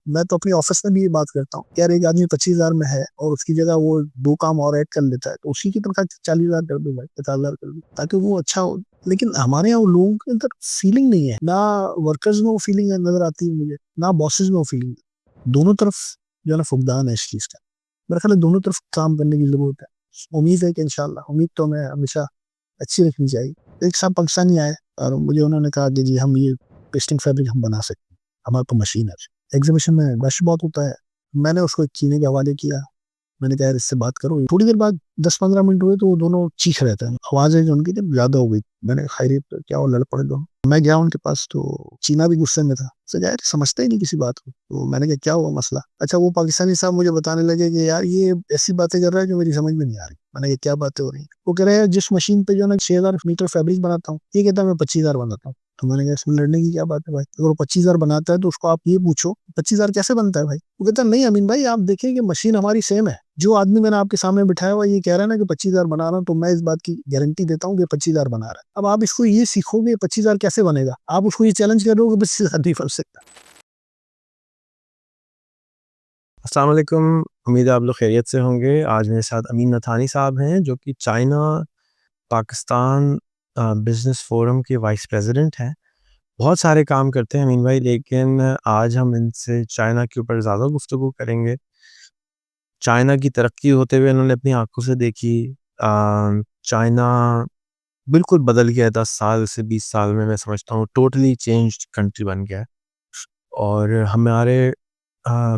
मैं तो अपनी ऑफिस में भी ये बात करता हूँ, यार एक आदमी 25,000 में है और उसकी जगह वो 2 काम और ऐड कर लेता है, तो उसी की तनख्वाह 40,000 कर दो भाई, 50,000 कर दो, ताकि वो अच्छा हो। लेकिन हमारे यहाँ लोगों के अंदर फीलिंग नहीं है, ना वर्कर्स में वो फीलिंग नजर आती है मुझे, ना बॉसेस में वो फीलिंग। दोनों तरफ जो है ना फुकदान है इस चीज का। मेरे ख्याल है दोनों तरफ काम करने की जरूरत है। उम्मीद है कि इंशाल्लाह, उम्मीद तो हमें हमेशा अच्छी रखनी चाहिए। एक साहब पाकिस्तानी आए और मुझे उन्होंने कहा कि जी हम ये पेस्टिंग फैब्रिक हम बना सकते हैं, हमारे पास मशीन है। एग्जीबिशन में रश बहुत होता है, मैंने उसको एक चीनी के हवाले किया। मैंने कहा यार इससे बात करो। थोड़ी देर बाद 10-15 मिनट हुए तो वो दोनों चीख रहे थे, आवाजें जो उनकी जब ज्यादा हो गई। मैंने कहा खैरियत तो क्या हो, लड़ पड़े दोनों। मैं गया उनके पास तो चीना भी गुस्से में था, सर यार समझता ही नहीं किसी बात को। तो मैंने कहा क्या हुआ मसला। अच्छा वो पाकिस्तानी साहब मुझे बताने लगे कि यार ये ऐसी बातें कर रहा है जो मेरी समझ में नहीं आ रही। मैंने कहा क्या बातें हो रही। वो कह रहे हैं जिस मशीन पे जो है ना 6,000 मीटर फैब्रिक बनाता हूँ, ये कहता है मैं 25,000 बनाता हूँ। तो मैंने कहा इसमें लड़ने की क्या बात है भाई, अगर वो 25,000 बनाता है तो उसको आप ये पूछो 25,000 कैसे बनता है भाई। वो कहता नहीं अमीन भाई आप देखें कि मशीन हमारी सेम है, जो आदमी मैंने आपके सामने बिठाया हुआ ये कह रहा है ना कि 25,000 बना रहा हूँ, तो मैं इस बात की गारंटी देता हूँ कि 25,000 बना रहा है। अब आप इसको ये सीखोगे 25,000 कैसे बनेगा, आप उसको ये चैलेंज करोगे 25,000 नहीं बन सकता। अस्सलाम वालेकुम। उम्मीद है आप लोग खैरियत से होंगे। आज मेरे साथ अमीन नथानी साहब हैं जो कि चाइना पाकिस्तान बिज़नेस फ़ोरम के वाइस प्रेसिडेंट हैं। बहुत सारे काम करते हैं अमीन भाई, लेकिन आज हम इनसे चाइना के ऊपर ज़्यादा गुफ्तगू करेंगे। चाइना की तरक्की होते हुए इन्होंने अपनी आँखों से देखी। चाइना बिल्कुल बदल गया है 10 साल से 20 साल में, मैं समझता हूँ टोटली चेंज्ड कंट्री बन गया है। और हमारे अ,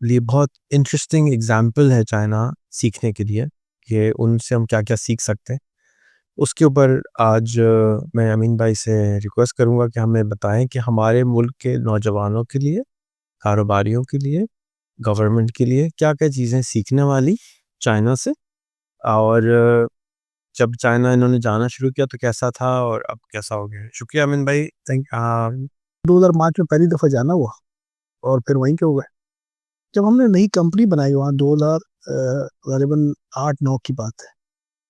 लिए बहुत इंटरेस्टिंग एग्जाम्पल है चाइना सीखने के लिए, कि उनसे हम क्या-क्या सीख सकते हैं। उसके ऊपर आज मैं अमीन भाई से रिक्वेस्ट करूँगा कि हमें बताएँ कि हमारे मुल्क के नौजवानों के लिए, कारोबारियों के लिए, गवर्नमेंट के लिए क्या-क्या चीज़ें सीखने वाली चाइना से, और जब चाइना इन्होंने जाना शुरू किया तो कैसा था और अब कैसा हो गया है? शुक्रिया अमीन भाई। 2005 में पहली दफा जाना हुआ और फिर वहीं के हो गए। जब हमने नई कंपनी बनाई वहाँ 2000 करीबन 8-9 की बात है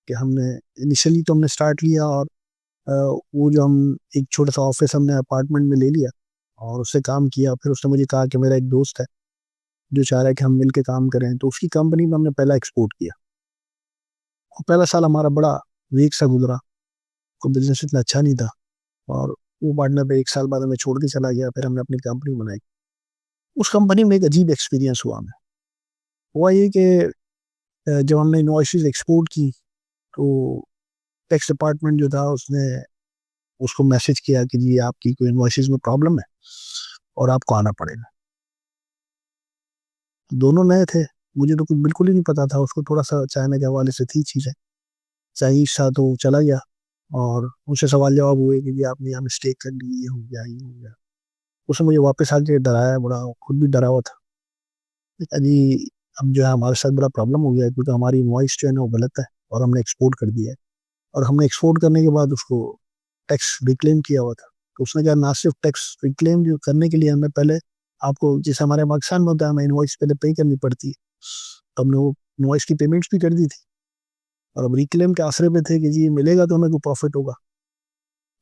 कि हमने इनिशियली तो हमने स्टार्ट किया और वो जो हम एक छोटा सा ऑफिस हमने अपार्टमेंट में ले लिया और उससे काम किया। फिर उसने मुझे कहा कि मेरा एक दोस्त है जो चाह रहा है कि हम मिलके काम करें, तो उसकी कंपनी में हमने पहला एक्सपोर्ट किया। और पहला साल हमारा बड़ा वीक सा गुजरा, को बिजनेस इतना अच्छा नहीं था। और वो पार्टनर पे 1 साल बाद हमें छोड़ के चला गया। फिर हमने अपनी कंपनी बनाई। उस कंपनी में एक अजीब एक्सपीरियंस हुआ हमें। हुआ ये कि जब हमने इनवॉइसेस एक्सपोर्ट की तो टैक्स डिपार्टमेंट जो था उसने उसको मैसेज किया कि जी आपकी कोई इनवॉइसेस में प्रॉब्लम है और आपको आना पड़ेगा। दोनों नए थे, मुझे तो कुछ बिल्कुल ही नहीं पता था। उसको थोड़ा सा चाइना के हवाले से थी चीज़ें, चाइनीज था तो वो चला गया। और उनसे सवाल जवाब हुए कि जी आपने यहाँ मिस्टेक कर ली, ये हो गया ये हो गया। उसने मुझे वापस आके डराया बड़ा, खुद भी डरा हुआ था। जी अब जो है हमारे साथ बड़ा प्रॉब्लम हो गया है, क्योंकि हमारी इनवॉइस जो है ना वो गलत है और हमने एक्सपोर्ट कर दिया है। और हमने एक्सपोर्ट करने के बाद उसको टैक्स रिक्लेम किया हुआ था। तो उसने कहा ना सिर्फ टैक्स रिक्लेम जो करने के लिए हमें पहले आपको, जैसे हमारे पाकिस्तान में होता है, हमें इनवॉइस पहले पे करनी पड़ती है, तो हमने वो इनवॉइस की पेमेंट्स भी कर दी थी। और अब रिक्लेम के आसरे पे थे कि जी ये मिलेगा तो हमें को प्रॉफिट होगा।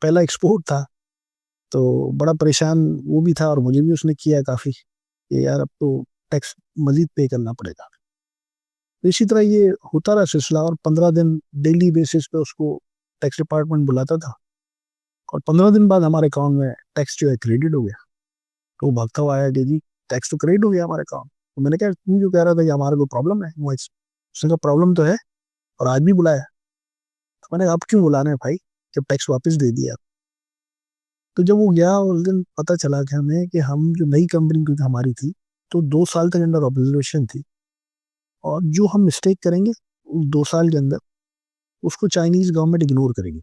पहला एक्सपोर्ट था तो बड़ा परेशान वो भी था और मुझे भी उसने किया काफ़ी कि यार अब तो टैक्स मजीद पे करना पड़ेगा। तो इसी तरह ये होता रहा सिलसिला, और 15 दिन डेली बेसिस पे उसको टैक्स डिपार्टमेंट बुलाता था। और 15 दिन बाद हमारे अकाउंट में टैक्स जो है क्रेडिट हो गया। तो वो भागता हुआ आया कि जी टैक्स तो क्रेडिट हो गया हमारे अकाउंट। तो मैंने कहा तू जो कह रहा था कि हमारे को प्रॉब्लम है इनवॉइस, उसने कहा प्रॉब्लम तो है और आज भी बुलाया। तो मैंने कहा अब क्यों बुलाना है भाई, जब टैक्स वापस दे दिया। तो जब वो गया उस दिन पता चला कि हमें कि हम जो नई कंपनी क्योंकि हमारी थी, तो 2 साल तक अंडर ऑब्जर्वेशन थी। और जो हम मिस्टेक करेंगे उस 2 साल के अंदर उसको चाइनीज गवर्नमेंट इग्नोर करेगी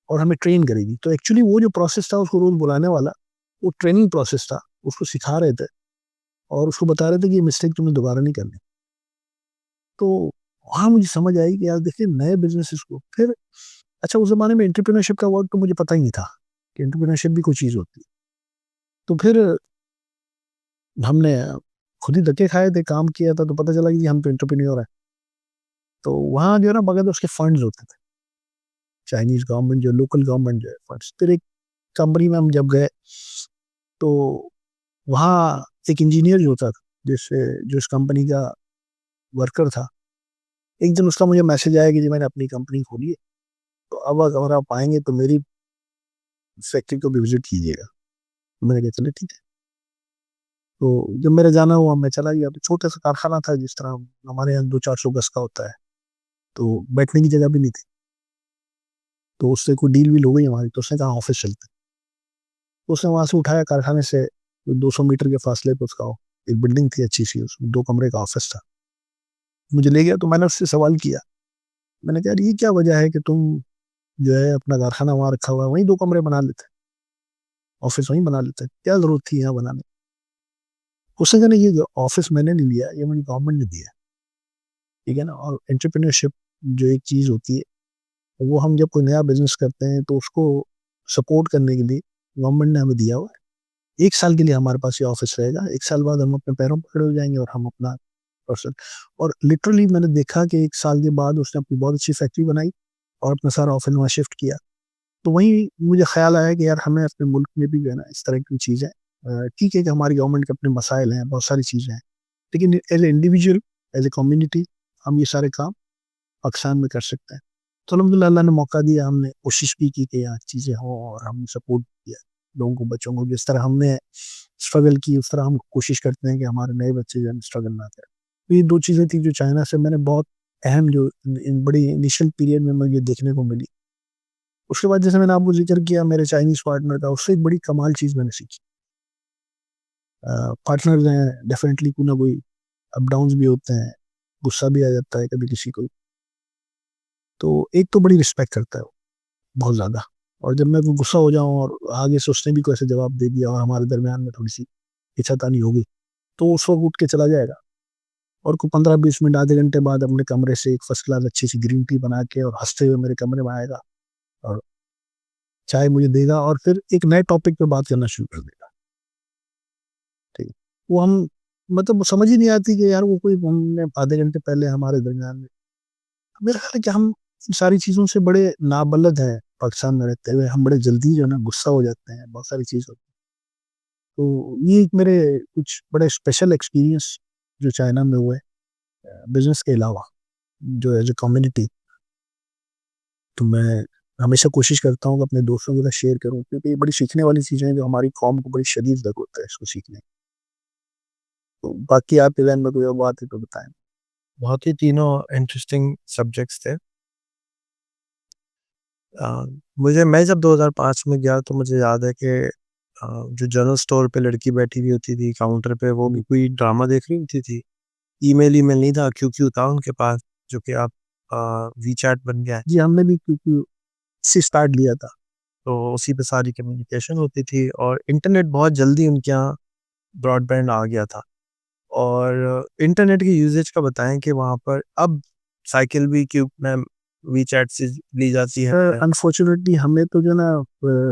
और हमें ट्रेन करेगी। तो एक्चुअली वो जो प्रोसेस था उसको रोज बुलाने वाला, वो ट्रेनिंग प्रोसेस था। उसको सिखा रहे थे और उसको बता रहे थे कि ये मिस्टेक तुम्हें दोबारा नहीं करनी। तो वहाँ मुझे समझ आई कि यार देखिए नए बिजनेसेस को फिर, अच्छा उस जमाने में एंटरप्रेन्योरशिप का वर्ड तो मुझे पता ही नहीं था कि एंटरप्रेन्योरशिप भी कोई चीज़ होती है। तो फिर हमने खुद ही धक्के खाए थे, काम किया था तो पता चला कि हम तो एंटरप्रेन्योर है। तो वहाँ जो है ना बगैर उसके फंड्स होते थे, चाइनीज गवर्नमेंट जो लोकल गवर्नमेंट जो है फंड्स। फिर एक कंपनी में हम जब गए तो वहाँ एक इंजीनियर जो था, जो इस कंपनी का वर्कर था, एक दिन उसका मुझे मैसेज आया कि जी मैंने अपनी कंपनी खोली है, तो अब अगर आप आएंगे तो मेरी फैक्ट्री को भी विजिट कीजिएगा। मैंने कहा चले ठीक है। तो जब मेरा जाना हुआ मैं चला गया। तो छोटा सा कारखाना था, जिस तरह हमारे यहाँ 200-400 गज का होता है, तो बैठने की जगह भी नहीं थी। तो उससे कोई डील वील हो गई हमारी, तो उसने कहा ऑफिस चलते हैं। तो उसने वहां से उठाया, कारखाने से 200 मीटर के फासले पर उसका एक बिल्डिंग थी अच्छी सी, उसमें 2 कमरे का ऑफिस था। मुझे ले गया, तो मैंने उससे सवाल किया। मैंने कहा ये क्या वजह है कि तुम जो है अपना कारखाना वहां रखा हुआ है, वहीं 2 कमरे बना लेते, ऑफिस वहीं बना लेते, क्या जरूरत थी यहाँ बनाने। उसने कहा नहीं, ये जो ऑफिस मैंने नहीं लिया, ये मुझे गवर्नमेंट ने दिया। ठीक है ना। और एंटरप्रेन्योरशिप जो एक चीज होती है, वो हम जब कोई नया बिजनेस करते हैं तो उसको सपोर्ट करने के लिए गवर्नमेंट ने हमें दिया हुआ है। 1 साल के लिए हमारे पास ये ऑफिस रहेगा, 1 साल बाद हम अपने पैरों पर खड़े हो जाएंगे और हम अपना पर्सन। और लिटरली मैंने देखा कि 1 साल के बाद उसने अपनी बहुत अच्छी फैक्ट्री बनाई और अपना सारा ऑफिस वहाँ शिफ्ट किया। तो वही मुझे ख्याल आया कि यार हमें अपने मुल्क में भी जो है ना इस तरह की चीज़ें, ठीक है कि हमारी गवर्नमेंट के अपने मसाइल हैं, बहुत सारी चीज़ें हैं, लेकिन as a individual, as a community, हम ये सारे काम पाकिस्तान में कर सकते हैं। तो अलहमदिल्ला अल्लाह ने मौका दिया, हमने कोशिश भी की कि यहाँ चीज़ें हों, और हमने सपोर्ट किया लोगों को, बच्चों को। जिस तरह हमने स्ट्रगल की, उस तरह हम कोशिश करते हैं कि हमारे नए बच्चे जो है स्ट्रगल ना करें। तो ये 2 चीज़ें थी जो चाइना से मैंने बहुत अहम, जो इन बड़ी इनिशियल पीरियड में मुझे देखने को मिली। उसके बाद जैसे मैंने आपको जिक्र किया मेरे चाइनीज़ पार्टनर का, उससे एक बड़ी कमाल चीज़ मैंने सीखी। पार्टनर्स हैं, डेफिनेटली कोई ना कोई अप डाउन्स भी होते हैं, गुस्सा भी आ जाता है कभी किसी को। तो एक तो बड़ी रिस्पेक्ट करता है वो, बहुत ज़्यादा। और जब मैं गुस्सा हो जाऊँ और आगे से उसने भी कोई ऐसे जवाब दे दिया और हमारे दरमियान में थोड़ी सी खींचातानी हो गई, तो उस वक्त उठ के चला जाएगा। और कोई 15-20 मिनट, आधे घंटे बाद अपने कमरे से एक फर्स्ट क्लास अच्छी सी ग्रीन टी बना के और हंसते हुए मेरे कमरे में आएगा और चाय मुझे देगा, और फिर एक नए टॉपिक पे बात करना शुरू कर देगा। ठीक है। वो हम, मतलब वो समझ ही नहीं आती कि यार वो कोई, हमने आधे घंटे पहले हमारे दरमियान में, मेरा ख्याल है कि हम इन सारी चीज़ों से बड़े नाबलद हैं पाकिस्तान में रहते हुए। हम बड़े जल्दी जो है ना गुस्सा हो जाते हैं, बहुत सारी चीज़ होती है। तो ये एक मेरे कुछ बड़े स्पेशल एक्सपीरियंस जो चाइना में हुए, बिजनेस के अलावा, जो एज ए कम्युनिटी। तो मैं हमेशा कोशिश करता हूँ कि अपने दोस्तों के साथ शेयर करूँ, क्योंकि ये बड़ी सीखने वाली चीज़ें हैं जो हमारी कौम को बड़ी शदीद ज़रूरत है इसको सीखने की। तो बाकी आपके ज़हन में कोई और बात है तो बताएं। बहुत ही तीनों इंटरेस्टिंग सब्जेक्ट्स थे। मैं जब 2005 में गया तो मुझे याद है कि जो जनरल स्टोर पे लड़की बैठी हुई होती थी काउंटर पे, वो भी कोई ड्रामा देख रही होती थी। ईमेल नहीं था, क्योंकि था उनके पास, जो कि आप वी चैट बन गया है। जी, हमने भी क्योंकि से स्टार्ट लिया था। तो उसी पे सारी कम्युनिकेशन होती थी, और इंटरनेट बहुत जल्दी उनके यहाँ ब्रॉडबैंड आ गया था। और इंटरनेट की यूजेज का बताएं कि वहाँ पर अब साइकिल भी क्यूब में वी चैट से ली जाती है। अनफॉर्चुनेटली हमें तो जो ना,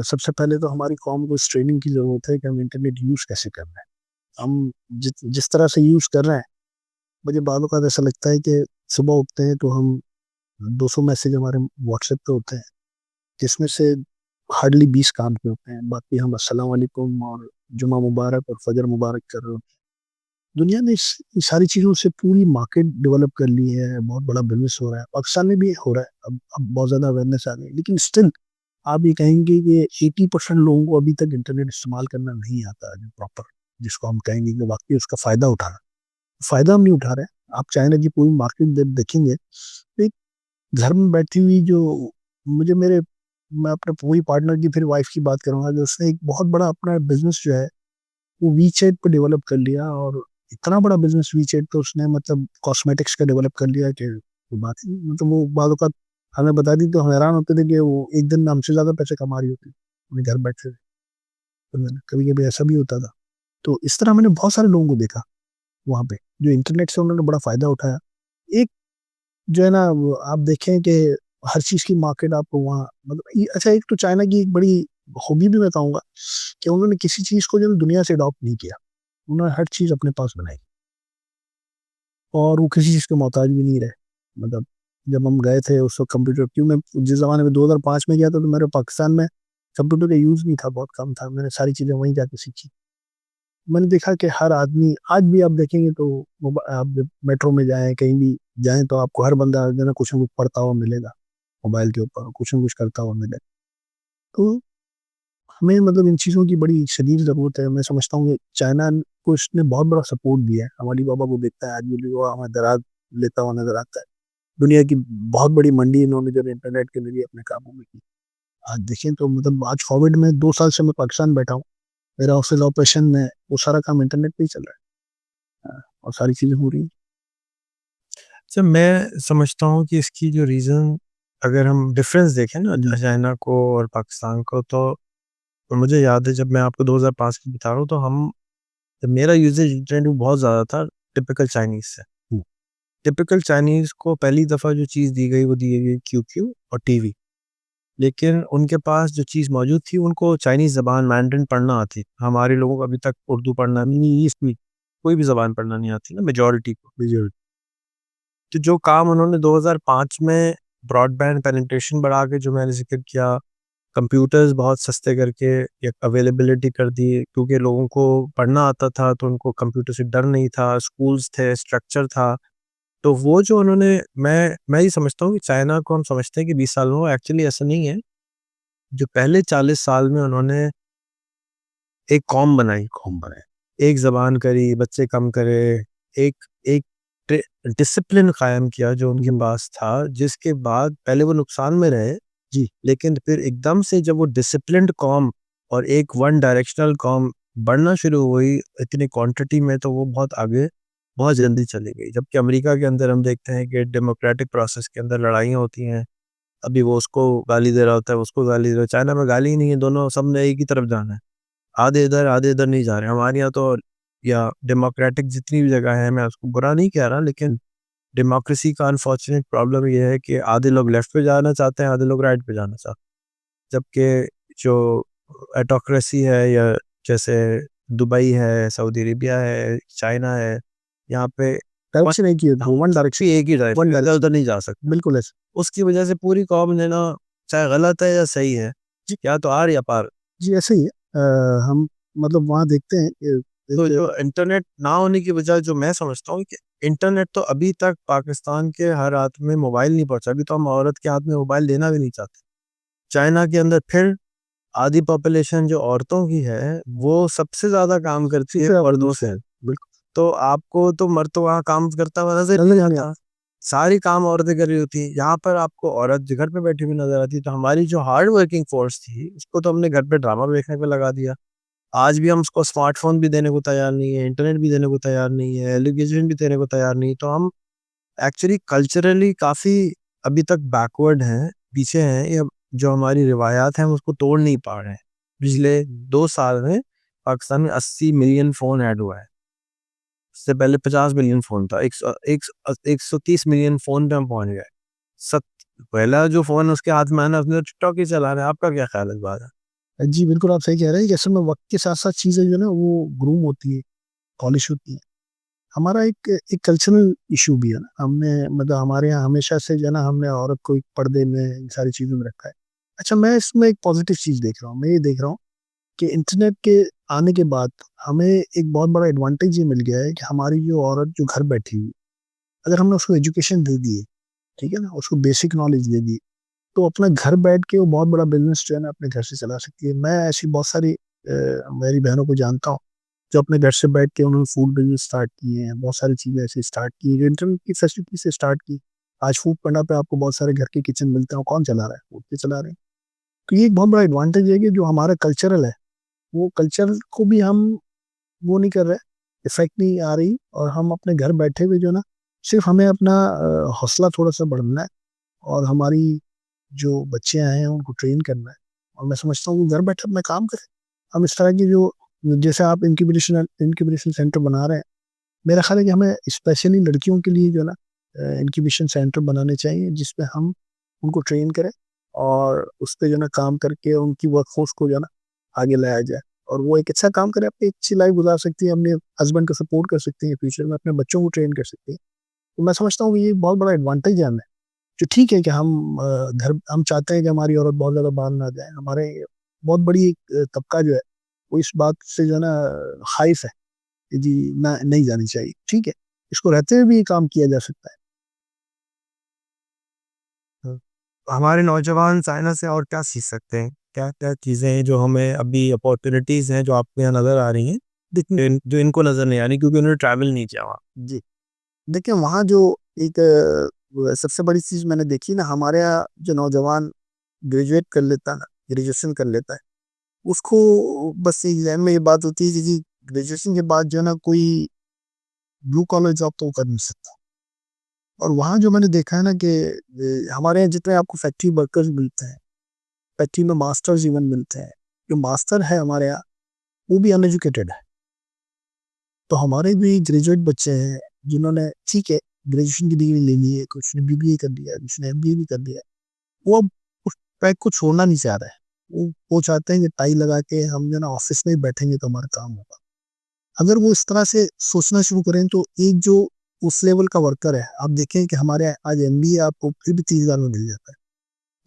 सबसे पहले तो हमारी कॉम को इस ट्रेनिंग की ज़रूरत है कि हम इंटरनेट यूज़ कैसे कर रहे हैं। हम जिस तरह से यूज़ कर रहे हैं, मुझे बालों का ऐसा लगता है कि सुबह उठते हैं तो हम 200 मैसेज हमारे व्हाट्सएप पे होते हैं, जिसमें से हार्डली 20 काम के होते हैं, बाकी हम अस्सलाम वालेकुम और जुमा मुबारक और फजर मुबारक कर रहे होते हैं। दुनिया ने इस सारी चीज़ों से पूरी मार्केट डेवलप कर ली है, बहुत बड़ा बिजनेस हो रहा है, पाकिस्तान में भी हो रहा है। अब बहुत ज़्यादा अवेयरनेस आ गई, लेकिन स्टिल आप ये कहेंगे कि 80% लोगों को अभी तक इंटरनेट इस्तेमाल करना नहीं आता है प्रॉपर, जिसको हम कहेंगे कि वाकई उसका फ़ायदा उठाना। फ़ायदा हम नहीं उठा रहे हैं। आप चाइना की पूरी मार्केट देखेंगे तो एक घर में बैठी हुई जो, मुझे मेरे मैं अपने पूरी पार्टनर की फिर वाइफ की बात करूंगा, जो उसने एक बहुत बड़ा अपना बिजनेस जो है वो वीचैट पे डेवलप कर लिया। और इतना बड़ा बिजनेस वीचैट पे उसने, मतलब कॉस्मेटिक्स का डेवलप कर लिया कि वो बात ही नहीं। मतलब वो बाद का हमें बता दी तो हम हैरान होते थे कि वो एक दिन में हमसे ज्यादा पैसे कमा रही होती अपने घर बैठे। तो कभी कभी ऐसा भी होता था। तो इस तरह मैंने बहुत सारे लोगों को देखा वहां पे, जो इंटरनेट से उन्होंने बड़ा फायदा उठाया। एक जो है ना, वो आप देखें कि हर चीज की मार्केट आपको वहाँ, मतलब अच्छा, एक तो चाइना की एक बड़ी खूबी भी मैं कहूँगा कि उन्होंने किसी चीज को जो दुनिया से अडॉप्ट नहीं किया। उन्होंने हर चीज अपने पास बनाई, और वो किसी चीज के मोहताज भी नहीं रहे। मतलब जब हम गए थे उस वक्त कंप्यूटर, क्यों मैं जिस जमाने में 2005 में गया था, तो मेरे पाकिस्तान में कंप्यूटर का यूज नहीं था, बहुत कम था। मैंने सारी चीजें वहीं जाके सीखी। मैंने देखा कि हर आदमी आज भी आप देखेंगे तो आप मेट्रो में जाएं कहीं भी जाएं तो आपको हर बंदा जो है ना कुछ न कुछ पढ़ता हुआ मिलेगा मोबाइल के ऊपर कुछ न कुछ करता हुआ मिलेगा। तो हमें मतलब इन चीज़ों की बड़ी शदीद ज़रूरत है। मैं समझता हूँ कि चाइना को इसने बहुत बड़ा सपोर्ट दिया है। हमारी बाबा को देखता है आज भी वो हमें दराज लेता हुआ नजर आता है। दुनिया की बहुत बड़ी मंडी इन्होंने जब इंटरनेट के जरिए अपने काबू में की। आज देखें तो मतलब आज कोविड में 2 साल से मैं पाकिस्तान बैठा हूँ। मेरा ऑफिस ऑपरेशन में वो सारा काम इंटरनेट पे ही चल रहा है। और सारी चीज़ें हो रही हैं। अच्छा, मैं समझता हूँ कि इसकी जो रीज़न अगर हम डिफरेंस देखें ना चाइना को और पाकिस्तान को, तो मुझे याद है जब मैं आपको 2005 की बता रहा हूँ, तो हम जब मेरा यूसेज इंटरनेट में बहुत ज़्यादा था टिपिकल चाइनीज़ से। टिपिकल चाइनीज़ को पहली दफ़ा जो चीज़ दी गई वो दी गई क्यूक्यू और टीवी। लेकिन उनके पास जो चीज़ मौजूद थी, उनको चाइनीज़ ज़बान मैंड्रिन पढ़ना आती। हमारे लोगों को अभी तक उर्दू पढ़ना नहीं, इसमें कोई भी ज़बान पढ़ना नहीं आती ना मेजॉरिटी को। तो जो काम उन्होंने 2005 में ब्रॉडबैंड पेनिट्रेशन बढ़ा के, जो मैंने ज़िक्र किया, कंप्यूटर्स बहुत सस्ते करके एक अवेलेबिलिटी कर दी, क्योंकि लोगों को पढ़ना आता था तो उनको कंप्यूटर से डर नहीं था, स्कूल्स थे, स्ट्रक्चर था। तो वो जो उन्होंने मैं ये समझता हूँ कि चाइना को हम समझते हैं कि 20 साल में, वो एक्चुअली ऐसा नहीं है। जो पहले 40 साल में उन्होंने एक कौम बनाई, एक ज़बान करी, बच्चे कम करे, एक एक डिसिप्लिन कायम किया जो उनके पास था, जिसके बाद पहले वो नुकसान में रहे जी, लेकिन फिर एकदम से जब वो डिसिप्लिन्ड कौम और एक वन डायरेक्शनल कौम बढ़ना शुरू हुई इतनी क्वांटिटी में, तो वो बहुत आगे बहुत जल्दी चली गई। जबकि अमेरिका के अंदर हम देखते हैं कि डेमोक्रेटिक प्रोसेस के अंदर लड़ाइयाँ होती हैं, अभी वो उसको गाली दे रहा होता है, उसको गाली दे रहा है। चाइना में गाली ही नहीं है, दोनों सबने एक ही तरफ जाना है, आधे इधर नहीं जा रहे। हमारे यहाँ तो या डेमोक्रेटिक जितनी भी जगह है, मैं उसको बुरा नहीं कह रहा, लेकिन डेमोक्रेसी का अनफॉर्चुनेट प्रॉब्लम ये है कि आधे लोग लेफ्ट पे जाना चाहते हैं, आधे लोग राइट पे जाना चाहते हैं। जबकि जो ऑटोक्रेसी है, या जैसे दुबई है, सऊदी अरेबिया है, चाइना है, यहाँ पे डायरेक्शन एक ही है, वन डायरेक्शन, एक ही डायरेक्शन, इधर उधर नहीं जा सकते। बिल्कुल ऐसे। उसकी वजह से पूरी कौम ने ना, चाहे गलत है या सही है, या तो आर या पार। जी ऐसे ही है। हम मतलब वहाँ देखते हैं कि तो जो इंटरनेट ना होने की वजह, जो मैं समझता हूँ कि इंटरनेट तो अभी तक पाकिस्तान के हर हाथ में मोबाइल नहीं पहुंचा। अभी तो हम औरत के हाथ में मोबाइल देना भी नहीं चाहते। चाइना के अंदर फिर आधी पॉपुलेशन जो औरतों की है, वो सबसे ज्यादा काम करती है मर्दों से। बिल्कुल तो आपको तो मर्द तो वहाँ काम करता हुआ नजर नजर नहीं नहीं आता, सारी काम औरतें कर रही होती है। यहाँ पर आपको औरत जो घर पे बैठी हुई नजर आती है। तो हमारी जो हार्ड वर्किंग फोर्स थी, उसको तो हमने घर पे ड्रामा देखने पे लगा दिया। आज भी हम उसको स्मार्टफोन भी देने को तैयार नहीं है, इंटरनेट भी देने को तैयार नहीं है, एजुकेशन भी देने को तैयार नहीं। तो हम एक्चुअली कल्चरली काफ़ी अभी तक बैकवर्ड हैं, पीछे हैं। ये जो हमारी रिवायात हैं, हम उसको तोड़ नहीं पा रहे हैं। पिछले 2 साल में पाकिस्तान में 80 मिलियन फ़ोन ऐड हुआ है। उससे पहले 50 मिलियन फ़ोन था। 130 मिलियन फ़ोन पे हम पहुँच गए। सत पहला जो फ़ोन उसके हाथ में आया ना, उसने टिकटॉक ही चला रहा है। आपका क्या ख़्याल है इस बारे में? जी बिल्कुल आप सही कह रहे हैं कि असल में वक्त के साथ साथ चीज़ें जो है ना वो ग्रूम होती है, पॉलिश होती है। हमारा एक एक कल्चरल इशू भी है ना। हमने मतलब हमारे यहाँ हमेशा से जो है ना हमने औरत को एक पर्दे में इन सारी चीज़ों में रखा है। अच्छा मैं इसमें एक पॉजिटिव चीज़ देख रहा हूँ। मैं ये देख रहा हूँ कि इंटरनेट के आने के बाद हमें एक बहुत बड़ा एडवांटेज ये मिल गया है कि हमारी जो औरत जो घर बैठी हुई, अगर हमने उसको एजुकेशन दे दी है, ठीक है ना, उसको बेसिक नॉलेज दे दी, तो अपना घर बैठ के वो बहुत बड़ा बिजनेस जो है ना अपने घर से चला सकती है। मैं ऐसी बहुत सारी मेरी बहनों को जानता हूँ जो अपने घर से बैठ के उन्होंने फूड बिजनेस स्टार्ट किए हैं। बहुत सारी चीज़ें ऐसे स्टार्ट की जो इंटरनेट की फैसिलिटी से स्टार्ट की। आज फूड पांडा पे आपको बहुत सारे घर के किचन मिलते हैं। कौन चला रहा है? फूड पे चला रहे हैं। तो ये एक बहुत बड़ा एडवांटेज है कि जो हमारा कल्चरल है वो कल्चर को भी हम वो नहीं कर रहे, इफेक्ट नहीं आ रही। और हम अपने घर बैठे हुए जो ना सिर्फ हमें अपना हौसला थोड़ा सा बढ़ाना है और हमारी जो बच्चे आए हैं उनको ट्रेन करना है। और मैं समझता हूँ कि घर बैठे अपना काम करें। हम इस तरह की जो जैसे आप इंक्यूबेशन इंक्यूबेशन सेंटर बना रहे हैं, मेरा ख्याल है कि हमें स्पेशली लड़कियों के लिए जो है ना इंक्यूबेशन सेंटर बनाने चाहिए जिसपे हम उनको ट्रेन करें और उस पर जो है ना काम करके उनकी वर्कफोर्स को जो है ना आगे लाया जाए और वो एक अच्छा काम करे, अपनी अच्छी लाइफ गुजार सकती है, अपने हस्बैंड को सपोर्ट कर सकती है, फ्यूचर में अपने बच्चों को ट्रेन कर सकती है। तो मैं समझता हूँ कि ये बहुत बड़ा एडवांटेज है हमें। जो ठीक है कि हम चाहते हैं कि हमारी औरत बहुत ज़्यादा बाहर ना जाए। हमारे बहुत बड़ी एक तबका जो है वो इस बात से जो है ना खाइफ है कि जी ना नहीं जानी चाहिए, ठीक है, इसको रहते हुए भी ये काम किया जा सकता है। हमारे नौजवान चाइना से और क्या सीख सकते हैं? क्या-क्या चीज़ें हैं जो हमें अभी अपॉर्च्युनिटीज़ हैं जो आपको यहाँ नज़र आ रही हैं, जो इनको नज़र नहीं आ रही क्योंकि उन्होंने ट्रैवल नहीं किया वहाँ? जी, देखिए वहाँ जो एक सबसे बड़ी चीज़ मैंने देखी ना, हमारे यहाँ जो नौजवान ग्रेजुएट कर लेता है ना, ग्रेजुएशन कर लेता है, उसको बस एग्ज़ाम में ये बात होती है कि जी ग्रेजुएशन के बाद जो है ना कोई ब्लू कॉलर जॉब तो वो कर नहीं सकता। और वहाँ जो मैंने देखा है ना कि हमारे यहाँ जितने आपको फैक्ट्री वर्कर्स मिलते हैं, फैक्ट्री में मास्टर्स इवन मिलते हैं, जो मास्टर है हमारे यहाँ वो भी अनएजुकेटेड है। तो हमारे भी ग्रेजुएट बच्चे हैं जिन्होंने ठीक है ग्रेजुएशन की डिग्री ले ली है, कुछ ने बीबीए कर लिया है, कुछ ने एमबीए भी कर लिया है, वो अब उस ट्रैक को छोड़ना नहीं चाह रहा है। वो चाहते हैं कि टाई लगा के हम जो ना ऑफिस में ही बैठेंगे तो हमारा काम होगा। अगर वो इस तरह से सोचना शुरू करें तो एक जो उस लेवल का वर्कर है, आप देखें कि हमारे यहाँ आज एमबीए आपको फिर भी 30,000 में मिल जाता है,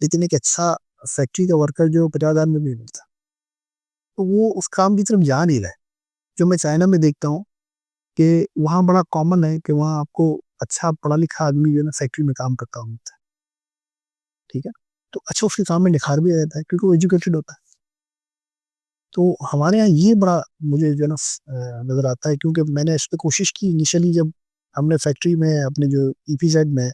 लेकिन एक अच्छा फैक्ट्री का वर्कर जो 50,000 में भी मिलता है, तो वो उस काम की तरफ जा नहीं रहा है। जो मैं चाइना में देखता हूँ कि वहाँ बड़ा कॉमन है कि वहाँ आपको अच्छा पढ़ा लिखा आदमी जो है ना फैक्ट्री में काम करता होता है, ठीक है, तो अच्छा उसके काम में निखार भी आ जाता है क्योंकि वो एजुकेटेड होता है। तो हमारे यहाँ ये बड़ा मुझे जो है ना नज़र आता है, क्योंकि मैंने इस पे कोशिश की इनिशियली जब हमने फैक्ट्री में अपने जो ईपीजेड में,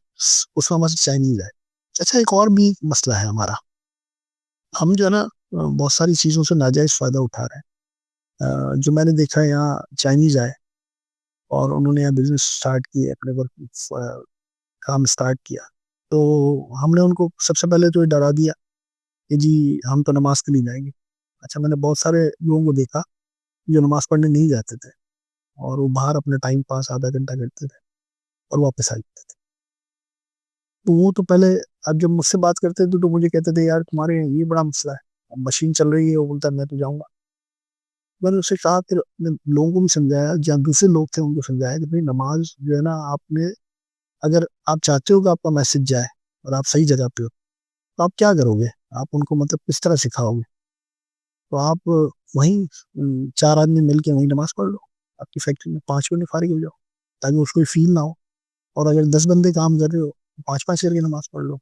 उसमें हमारे चाइनीज है। अच्छा एक और भी मसला है हमारा, हम जो है ना बहुत सारी चीज़ों से नाजायज़ फ़ायदा उठा रहे हैं। जो मैंने देखा है यहाँ चाइनीज आए और उन्होंने यहाँ बिजनेस स्टार्ट किए, अपने वर्क काम स्टार्ट किया, तो हमने उनको सबसे पहले तो ये डरा दिया कि जी हम तो नमाज के लिए जाएंगे। अच्छा मैंने बहुत सारे लोगों को देखा जो नमाज पढ़ने नहीं जाते थे और वो बाहर अपने टाइम पास आधा घंटा करते थे और वापस आ जाते थे। तो वो तो पहले, अब जब मुझसे बात करते थे तो मुझे कहते थे यार तुम्हारे यहाँ ये बड़ा मसला है, अब मशीन चल रही है, वो बोलता है मैं तो जाऊंगा। मैंने उससे कहा, फिर अपने लोगों को भी समझाया, जहाँ दूसरे लोग थे उनको समझाया कि भाई नमाज जो है ना आपने, अगर आप चाहते हो कि आपका मैसेज जाए और आप सही जगह पे हो तो आप क्या करोगे, आप उनको मतलब किस तरह सिखाओगे, तो आप वहीं 4 आदमी मिल के वहीं नमाज पढ़ लो, आपकी फैक्ट्री में 5 मिनट फारिग हो जाओ, ताकि उसको फील ना हो। और अगर 10 बंदे काम कर रहे हो तो 5-5 करके नमाज पढ़ लो,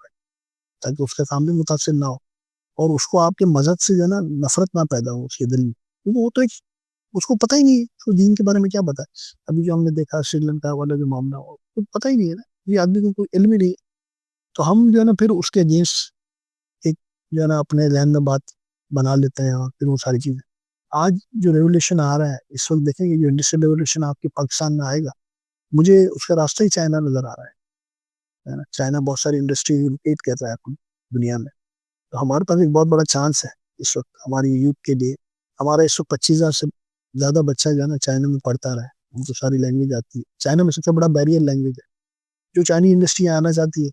ताकि उसका काम भी मुतासिर ना हो और उसको आपके मजहब से जो है ना नफरत ना पैदा हो उसके दिल में, क्योंकि वो तो एक, उसको पता ही नहीं है उसको दीन के बारे में क्या पता है। अभी जो हमने देखा श्रीलंका वाला जो मामला हो, तो पता ही नहीं है ना, ये आदमी को कोई इल्म ही नहीं है। तो हम जो है ना फिर उसके अगेंस्ट एक जो है ना अपने जहन में बात बना लेते हैं और फिर वो सारी चीजें, आज जो रेवोल्यूशन आ रहा है इस वक्त देखेंगे, जो इंडस्ट्रियल रेवोल्यूशन आपके पाकिस्तान में आएगा, मुझे उसका रास्ता ही चाइना नजर आ रहा है ना। चाइना बहुत सारी इंडस्ट्री लोकेट कर रहा है अपनी दुनिया में, तो हमारे पास एक बहुत बड़ा चांस है इस वक्त हमारी यूथ के लिए। हमारा इस वक्त 25,000 से ज्यादा बच्चा जो है ना चाइना में पढ़ता रहा है, उनको सारी लैंग्वेज आती है। चाइना में सबसे बड़ा बैरियर लैंग्वेज है। जो चाइनीज इंडस्ट्री आना चाहती है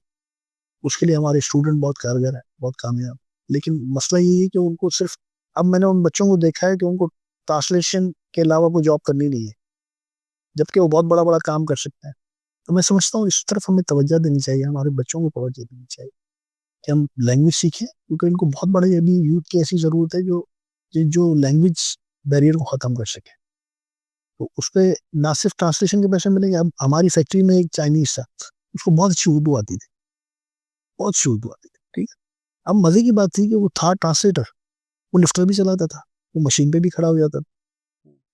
उसके लिए हमारे स्टूडेंट बहुत कारगर है, बहुत कामयाब। लेकिन मसला ये है कि उनको सिर्फ, अब मैंने उन बच्चों को देखा है कि उनको ट्रांसलेशन के अलावा कोई जॉब करनी नहीं है, जबकि वो बहुत बड़ा बड़ा काम कर सकते हैं। तो मैं समझता हूँ इस तरफ हमें तवज्जो देनी चाहिए, हमारे बच्चों को तवज्जो देनी चाहिए कि हम लैंग्वेज सीखें, क्योंकि इनको बहुत बड़ी अभी यूथ की ऐसी जरूरत है जो जो लैंग्वेज बैरियर को खत्म कर सके। तो उस पर ना सिर्फ ट्रांसलेशन के पैसे मिलेंगे। अब हमारी फैक्ट्री में एक चाइनीज था, उसको बहुत अच्छी उर्दू आती थी, बहुत अच्छी उर्दू आती थी, ठीक है। अब मजे की बात थी कि वो था ट्रांसलेटर, वो लिफ्टर भी चलाता था, वो मशीन पे भी खड़ा हो जाता था,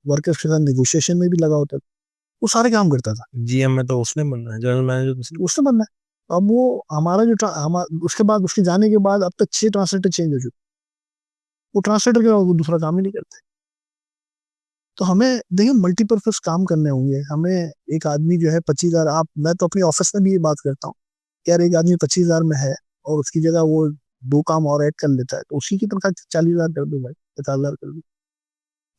वर्कर्स के साथ नेगोशिएशन में भी लगा होता था, वो सारे काम करता था। जीएम में तो उसने बनना है, जनरल मैनेजर उससे बनना है। अब वो हमारा जो उसके बाद, उसके जाने के बाद अब तक 6 ट्रांसलेटर चेंज हो चुके, वो ट्रांसलेटर के बाद वो दूसरा काम ही नहीं करते। तो हमें देखिए मल्टीपर्पज काम करने होंगे हमें। एक आदमी जो है 25,000, आप, मैं तो अपनी ऑफिस में भी ये बात करता हूँ, यार एक आदमी 25,000 में है और उसकी जगह वो 2 काम और ऐड कर लेता है, तो उसी की तनख्वाह 40,000 कर दो भाई, 50,000 कर दो,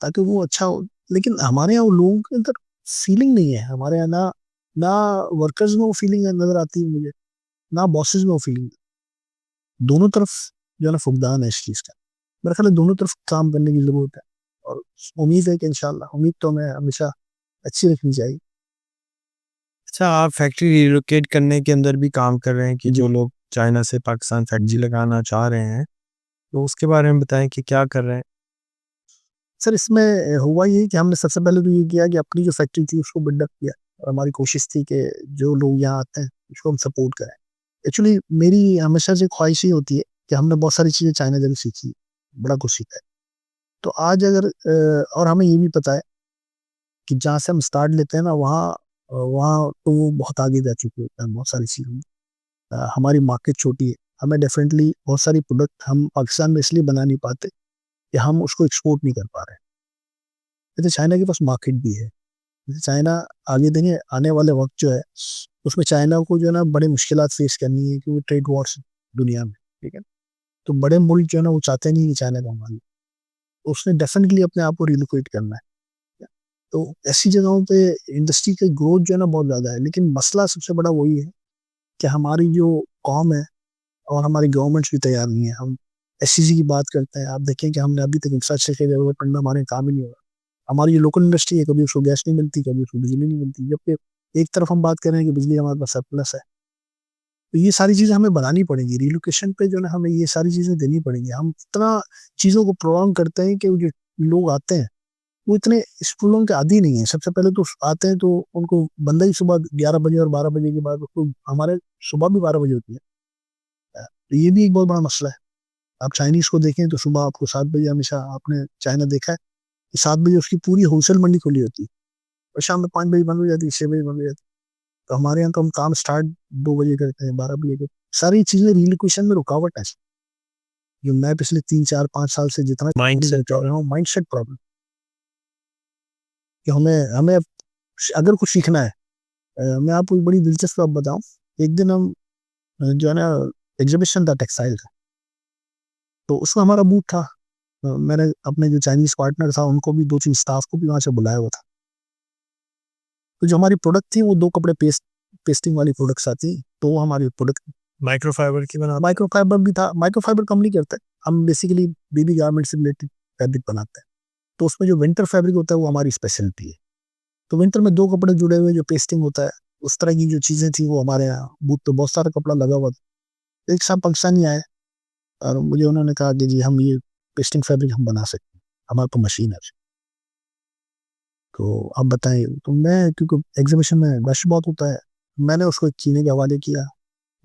ताकि वो अच्छा हो। लेकिन हमारे यहाँ वो लोगों के अंदर फीलिंग नहीं है, हमारे यहाँ ना ना वर्कर्स में वो फीलिंग नजर आती है मुझे, ना बॉसेस में वो फीलिंग। दोनों तरफ जो है ना फुकदान है इस चीज का। मेरे ख्याल है दोनों तरफ काम करने की जरूरत है और उम्मीद है कि इंशाल्लाह, उम्मीद तो हमें हमेशा अच्छी रखनी चाहिए। अच्छा, आप फैक्ट्री रिलोकेट करने के अंदर भी काम कर रहे हैं कि जी, जो लोग चाइना से पाकिस्तान फैक्ट्री लगाना चाह रहे हैं, तो उसके बारे में बताएं कि क्या कर रहे हैं? सर इसमें हुआ ये कि हमने सबसे पहले तो ये किया कि अपनी जो फैक्ट्री थी उसको बिल्डअप किया और हमारी कोशिश थी कि जो लोग यहाँ आते हैं उसको हम सपोर्ट करें। एक्चुअली मेरी हमेशा से ख्वाहिश ही होती है कि हमने बहुत सारी चीज़ें चाइना जगह सीखी, बड़ा कुछ सीखा है। तो आज अगर और हमें ये भी पता है कि जहाँ से हम स्टार्ट लेते हैं ना वहाँ तो वो बहुत आगे जा चुके होते हैं बहुत सारी चीज़ों में। हमारी मार्केट छोटी है, हमें डेफिनेटली बहुत सारी प्रोडक्ट हम पाकिस्तान में इसलिए बना नहीं पाते कि हम उसको एक्सपोर्ट नहीं कर पा रहे हैं। जैसे चाइना के पास मार्केट भी है, जैसे चाइना आगे देंगे आने वाले वक्त जो है उसमें चाइना को जो है ना बड़े मुश्किलात फेस करनी है क्योंकि ट्रेड वॉर्स दुनिया में, ठीक है। तो बड़े मुल्क जो है ना वो चाहते नहीं कि चाइना का माल, तो उसने डेफिनेटली अपने आप को रिलोकेट करना है। तो ऐसी जगहों पे इंडस्ट्री का ग्रोथ जो है ना बहुत ज़्यादा है, लेकिन मसला सबसे बड़ा वही है कि हमारी जो कौम है और हमारी गवर्नमेंट्स भी तैयार नहीं है। हम एससीसी की बात करते हैं, आप देखें कि हमने अभी तक इंफ्रास्ट्रक्चर डेवलपमेंट में हमारे काम ही नहीं हो रहा। हमारी जो लोकल इंडस्ट्री है कभी उसको गैस नहीं मिलती, कभी उसको बिजली नहीं मिलती, जबकि एक तरफ हम बात कर रहे हैं कि बिजली हमारे पास सरप्लस है। तो ये सारी चीज़ें हमें बनानी पड़ेंगी, रिलोकेशन पे जो है ना हमें ये सारी चीज़ें देनी पड़ेंगी। हम इतना चीज़ों को प्रोलॉन्ग करते हैं कि वो जो लोग आते हैं वो इतने इस प्रोलॉन्ग के आदी नहीं है। सबसे पहले तो आते हैं तो उनको बंदा ही सुबह 11 बजे और 12 बजे के बाद उसको, हमारे सुबह भी 12 बजे होती है। तो ये भी एक बहुत बड़ा मसला है। आप चाइनीज को देखें तो सुबह आपको 7 बजे, हमेशा आपने चाइना देखा है कि 7 बजे उसकी पूरी होलसेल मंडी खुली होती है और शाम में 5 बजे बंद हो जाती है, 6 बजे बंद हो जाती है। तो हमारे यहाँ तो हम काम स्टार्ट 2 बजे करते हैं, 12 बजे करते हैं। सारी चीजें रिलोकेशन में रुकावट है। जो मैं पिछले 3 4 5 साल से जितना माइंडसेट कर रहा हूँ, माइंड सेट प्रॉब्लम, कि हमें हमें अगर कुछ सीखना है। मैं आपको एक बड़ी दिलचस्प बात बताऊं। एक दिन हम जो है ना एग्जीबिशन था टेक्सटाइल का, तो उसमें हमारा बूथ था। मैंने अपने जो चाइनीज पार्टनर था उनको भी, 2 3 स्टाफ को भी वहां से बुलाया हुआ था। तो जो हमारी प्रोडक्ट थी वो 2 कपड़े पेस्टिंग वाली प्रोडक्ट्स आती, तो वो हमारी प्रोडक्ट माइक्रोफाइबर की बना माइक्रोफाइबर भी था। माइक्रोफाइबर कम नहीं करते, हम बेसिकली बेबी गारमेंट से रिलेटेड फैब्रिक बनाते हैं। तो उसमें जो विंटर फैब्रिक होता है वो हमारी स्पेशलिटी है। तो विंटर में 2 कपड़े जुड़े हुए जो पेस्टिंग होता है, उस तरह की जो चीजें थी वो हमारे यहाँ बूथ पे बहुत सारा कपड़ा लगा हुआ था। एक साहब पाकिस्तानी आए और मुझे उन्होंने कहा कि जी हम ये पेस्टिंग फैब्रिक हम बना सकते हैं, हमारे पास मशीन है। तो आप बताएं। तो मैं, क्योंकि एग्जीबिशन में रश बहुत होता है, मैंने उसको एक चीनी के हवाले किया।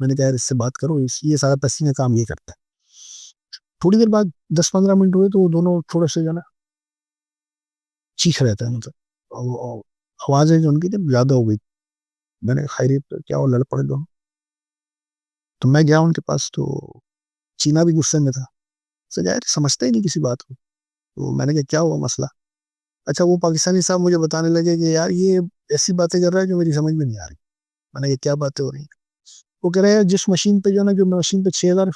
मैंने कहा यार इससे बात करो, ये सारा पेस्टिंग का काम ये करता है। थोड़ी देर बाद 10 15 मिनट हुए तो वो दोनों थोड़े से जो ना चीख रहे थे, मतलब आवाजें जो उनकी थी ज्यादा हो गई। मैंने कहा खैरियत तो क्या हो, लड़ पड़े दोनों। तो मैं गया उनके पास, तो चीना भी गुस्से में था। सर यार समझते ही नहीं किसी बात को। तो मैंने कहा क्या हुआ मसला। अच्छा, वो पाकिस्तानी साहब मुझे बताने लगे कि यार ये ऐसी बातें कर रहा है जो मेरी समझ में नहीं आ रही। मैंने कहा क्या बातें हो रही हैं। वो कह रहे हैं जिस मशीन पे जो है ना, जो मैं मशीन पे 6000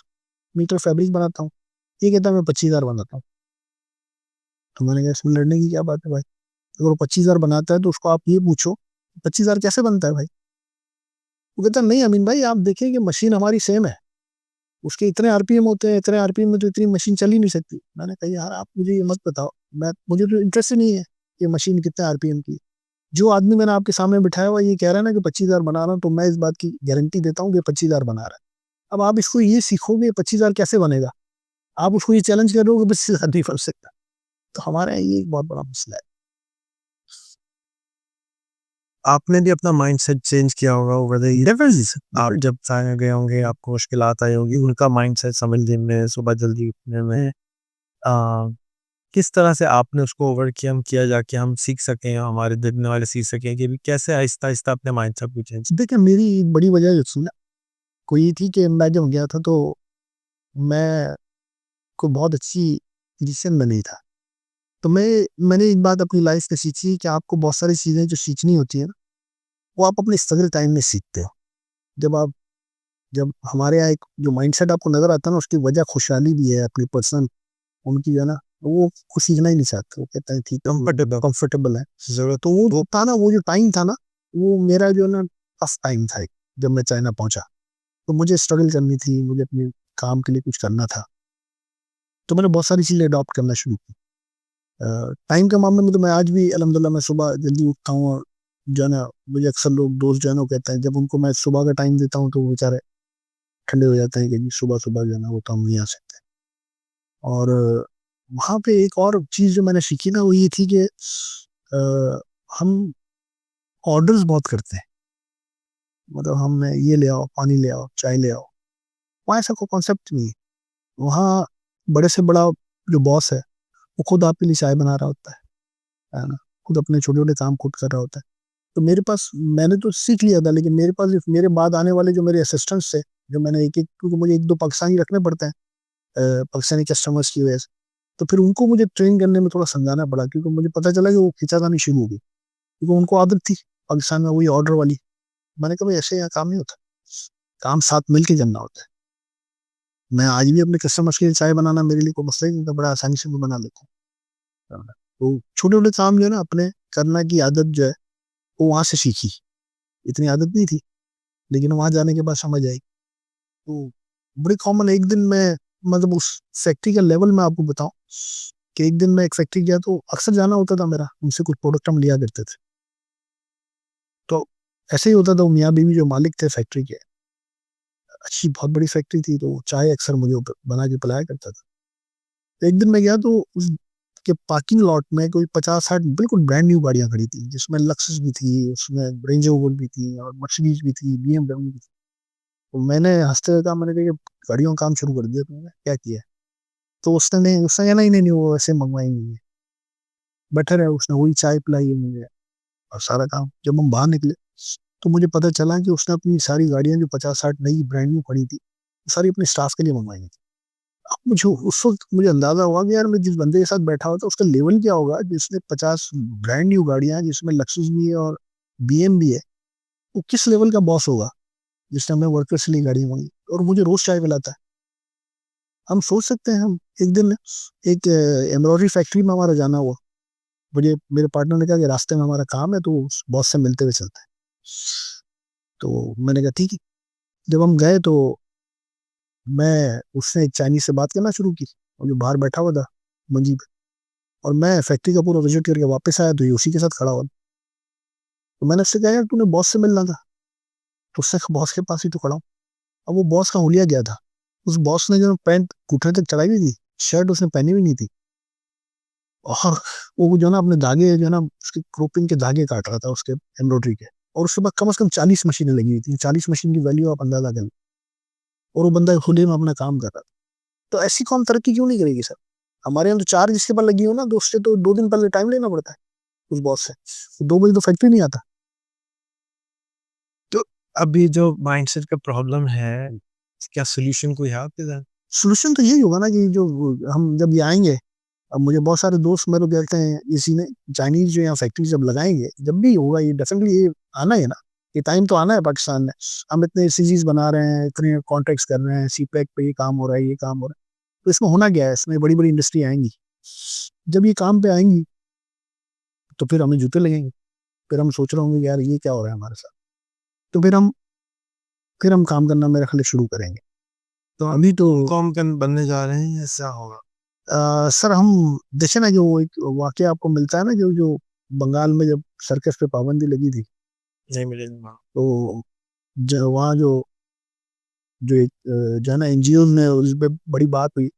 मीटर फैब्रिक बनाता हूँ, ये कहता है मैं 25,000 बनाता हूँ। तो मैंने कहा इसमें लड़ने की क्या बात है भाई। अगर वो 25,000 बनाता है तो उसको आप ये पूछो 25,000 कैसे बनता है भाई। वो कहता है नहीं अमीन भाई, आप देखें कि मशीन हमारी सेम है, उसके इतने आरपीएम होते हैं, इतने आरपीएम में तो इतनी मशीन चल ही नहीं सकती। मैंने कहा यार आप मुझे ये मत बताओ, मुझे तो इंटरेस्ट ही नहीं है कि मशीन कितने आरपीएम की। जो आदमी मैंने आपके सामने बिठाया हुआ ये कह रहा है ना कि 25,000 बना रहा हूँ, तो मैं इस बात की गारंटी देता हूँ कि 25,000 बना रहा है। अब आप इसको ये सीखोगे 25,000 कैसे बनेगा, आप उसको ये चैलेंज कर रहे हो कि 25,000 नहीं बन सकता। तो हमारे यहाँ ये एक बहुत बड़ा मसला है। आपने भी अपना माइंडसेट चेंज किया होगा ओवर द ईयर्स। आप जब चाइना गए होंगे आपको मुश्किलात आई होगी, उनका माइंडसेट समझने में, सुबह जल्दी उठने में, आ, किस तरह से आपने उसको ओवरकम किया जाके हम सीख सकें, हमारे देखने वाले सीख सकें कि भी कैसे आहिस्ता आहिस्ता अपने माइंडसेट को चेंज। देखिए मेरी एक बड़ी वजह जो थी ना, कोई ये थी कि मैं जब गया था तो मैं को बहुत अच्छी पोजीशन में नहीं था। तो मैंने एक बात अपनी लाइफ में सीखी कि आपको बहुत सारी चीज़ें जो सीखनी होती है ना, वो आप अपने स्ट्रगल टाइम में सीखते हो। जब आप जब हमारे यहाँ एक जो माइंडसेट आपको नजर आता है ना, उसकी वजह खुशहाली भी है अपनी पर्सनल, उनकी जो है ना, वो कुछ सीखना ही नहीं चाहते। वो कहते हैं ठीक कंफर्टेबल है जरूरत। तो वो था ना, वो जो टाइम था ना, वो मेरा जो है ना टफ टाइम था जब मैं चाइना पहुंचा। तो मुझे स्ट्रगल करनी थी, मुझे अपने काम के लिए कुछ करना था। तो मैंने बहुत सारी चीज़ें अडॉप्ट करना शुरू की। टाइम के मामले में तो मैं आज भी अल्हम्दुलिल्लाह मैं सुबह जल्दी उठता हूँ। और जो है ना, मुझे अक्सर लोग दोस्त जो है ना वो कहते हैं, जब उनको मैं सुबह का टाइम देता हूँ तो वो बेचारे ठंडे हो जाते हैं कि जी सुबह सुबह जो है ना वो तो हम नहीं आ सकते। और वहाँ पे एक और चीज़ जो मैंने सीखी ना वो ये थी कि हम ऑर्डर्स बहुत करते हैं, मतलब हम ये ले आओ, पानी ले आओ, चाय ले आओ। वहाँ ऐसा कोई कॉन्सेप्ट नहीं है। वहाँ बड़े से बड़ा जो बॉस है वो खुद आपके लिए चाय बना रहा होता है ना? खुद अपने छोटे-छोटे काम खुद कर रहा होता है। तो मेरे पास, मैंने तो सीख लिया था, लेकिन मेरे पास मेरे बाद आने वाले जो मेरे असिस्टेंट्स थे, जो मैंने एक-एक, क्योंकि मुझे 1-2 पाकिस्तानी रखने पड़ते हैं पाकिस्तानी कस्टमर्स की वजह से। तो फिर उनको मुझे ट्रेन करने में थोड़ा समझाना पड़ा, क्योंकि मुझे पता चला कि वो खींचातानी शुरू हो गई, क्योंकि उनको आदत थी पाकिस्तान में वही ऑर्डर वाली। मैंने कहा भाई ऐसे यहाँ काम नहीं होता, काम साथ मिल के करना होता है। मैं आज भी अपने कस्टमर्स के लिए चाय बनाना मेरे लिए कोई मसला ही नहीं था, बड़ा आसानी से मैं बना लेता हूँ। तो छोटे-छोटे काम जो है ना अपने करने की आदत जो है, वो वहाँ से सीखी। इतनी आदत नहीं थी, लेकिन वहाँ जाने के बाद समझ आई। तो बड़ी कॉमन, एक दिन मैं, मतलब उस फैक्ट्री का लेवल मैं आपको बताऊँ कि एक दिन मैं एक फैक्ट्री गया तो अक्सर जाना होता था मेरा, उनसे कुछ प्रोडक्ट हम लिया करते थे। तो ऐसे ही होता था, वो मियाँ बीवी जो मालिक थे फैक्ट्री के, अच्छी बहुत बड़ी फैक्ट्री थी, तो चाय अक्सर मुझे बना के पिलाया करता था। तो एक दिन मैं गया तो उसके पार्किंग लॉट में कोई 50-60 बिल्कुल ब्रांड न्यू गाड़ियां खड़ी थी, जिसमें लक्सस भी थी, उसमें रेंज रोवर भी थी और मर्सिडीज भी थी, BMW भी थी। तो मैंने हंसते हुए कहा, मैंने कहा, "ये गाड़ियों का काम शुरू कर दिया तुमने, क्या किया है?" तो उसने कहा, नहीं नहीं नहीं, वो ऐसे मंगवाएंगे। बैठे रहे, उसने वही चाय पिलाई मुझे और सारा काम। जब हम बाहर निकले तो मुझे पता चला कि उसने अपनी सारी गाड़ियां जो 50-60 नई ब्रांड न्यू खड़ी थी, सारी अपने स्टाफ के लिए मंगवाई थी। अब मुझे उस वक्त मुझे अंदाजा हुआ कि यार मैं जिस बंदे के साथ बैठा हुआ था उसका लेवल क्या होगा, जिसने 50 ब्रांड न्यू गाड़ियां, जिसमें लक्सस भी है और BM भी है, वो किस लेवल का बॉस होगा जिसने हमें वर्कर्स के लिए गाड़ी मांगी और मुझे रोज चाय पिलाता है। हम सोच सकते हैं, हम एक दिन एक एम्ब्रॉयडरी फैक्ट्री में हमारा जाना हुआ। मुझे मेरे पार्टनर ने कहा कि रास्ते में हमारा काम है, तो उस बॉस से मिलते हुए चलते हैं। तो मैंने कहा ठीक है। जब हम गए तो मैं उसने एक चाइनीज से बात करना शुरू की, और जो बाहर बैठा हुआ था मंजी पे, और मैं फैक्ट्री का पूरा विजिट करके वापस आया तो ये उसी के साथ खड़ा हुआ। तो मैंने उससे कहा यार तूने बॉस से मिलना था। तो उसने कहा बॉस के पास ही तो खड़ा हूँ। अब वो बॉस का हुलिया गया था। उस बॉस ने जो पैंट घुटने तक चढ़ाई हुई थी, शर्ट उसने पहनी हुई नहीं थी, और वो जो ना अपने धागे जो ना उसके क्रोपिंग के धागे काट रहा था उसके एम्ब्रॉयडरी के। और उसके बाद कम से कम 40 मशीनें लगी हुई थी। 40 मशीन की वैल्यू आप अंदाजा करें। और वो बंदा खुले में अपना काम कर रहा था। तो ऐसी कौन तरक्की क्यों नहीं करेगी सर? हमारे यहाँ तो 4 जिसके पास लगी हो ना, तो उससे तो 2 दिन पहले टाइम लेना पड़ता है उस बॉस से। तो 2 बजे तो फैक्ट्री नहीं आता। तो अभी जो माइंडसेट का प्रॉब्लम है, क्या सॉल्यूशन कोई है आपके साथ? सोल्यूशन तो यही होगा ना कि जो हम जब ये आएंगे, अब मुझे बहुत सारे दोस्त मेरे को कहते हैं इसी ने, चाइनीज जो यहाँ फैक्ट्री जब लगाएंगे, जब भी होगा ये डेफिनेटली, ये आना है ना, ये टाइम तो आना है पाकिस्तान में। हम इतने सीरीज बना रहे हैं, इतने कॉन्ट्रैक्ट्स कर रहे हैं, CPEC पे ये काम हो रहा है, ये काम हो रहा है। तो इसमें होना क्या है, इसमें बड़ी बड़ी इंडस्ट्री आएंगी। जब ये काम पे आएंगी तो फिर हमें जूते लगेंगे। फिर हम सोच रहे होंगे यार ये क्या हो रहा है हमारे साथ। तो फिर हम काम करना मेरे ख्याल शुरू करेंगे। तो अभी तो कौन कन बनने जा रहे हैं, ऐसा होगा? सर हम देखे ना, जो एक वाकया आपको मिलता है ना, जो जो बंगाल में जब सर्कस पे पाबंदी लगी थी, नहीं मिलेगा। तो वहाँ जो जो एक जो है ना NGO ने उस पर बड़ी बात हुई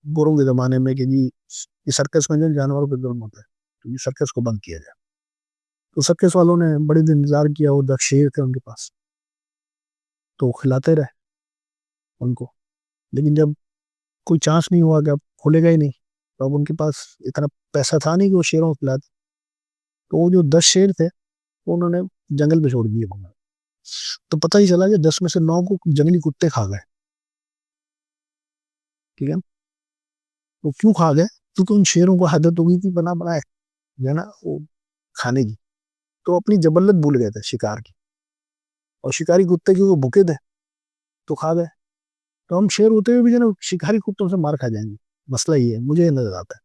गोरों के जमाने में कि जी ये सर्कस में जो जानवरों पे जुल्म होता है, तो ये सर्कस को बंद किया जाए। तो सर्कस वालों ने बड़े दिन इंतजार किया, वो 10 शेर थे उनके पास, तो वो खिलाते रहे उनको। लेकिन जब कोई चांस नहीं हुआ कि अब खोलेगा ही नहीं, तो अब उनके पास इतना पैसा था नहीं कि वो शेरों को खिलाते। तो वो जो 10 शेर थे वो उन्होंने जंगल में छोड़ दिए वहाँ। तो पता ही चला कि 10 में से 9 को जंगली कुत्ते खा गए। ठीक है। तो क्यों खा गए? क्योंकि उन शेरों को आदत हो गई थी बना बनाए जो है ना वो खाने की। तो अपनी जबल्लत भूल गए थे शिकार की, और शिकारी कुत्ते क्योंकि भूखे थे तो खा गए। तो हम शेर होते हुए भी जो है ना शिकारी कुत्तों से मार खा जाएंगे। मसला ये है, मुझे ये नजर आता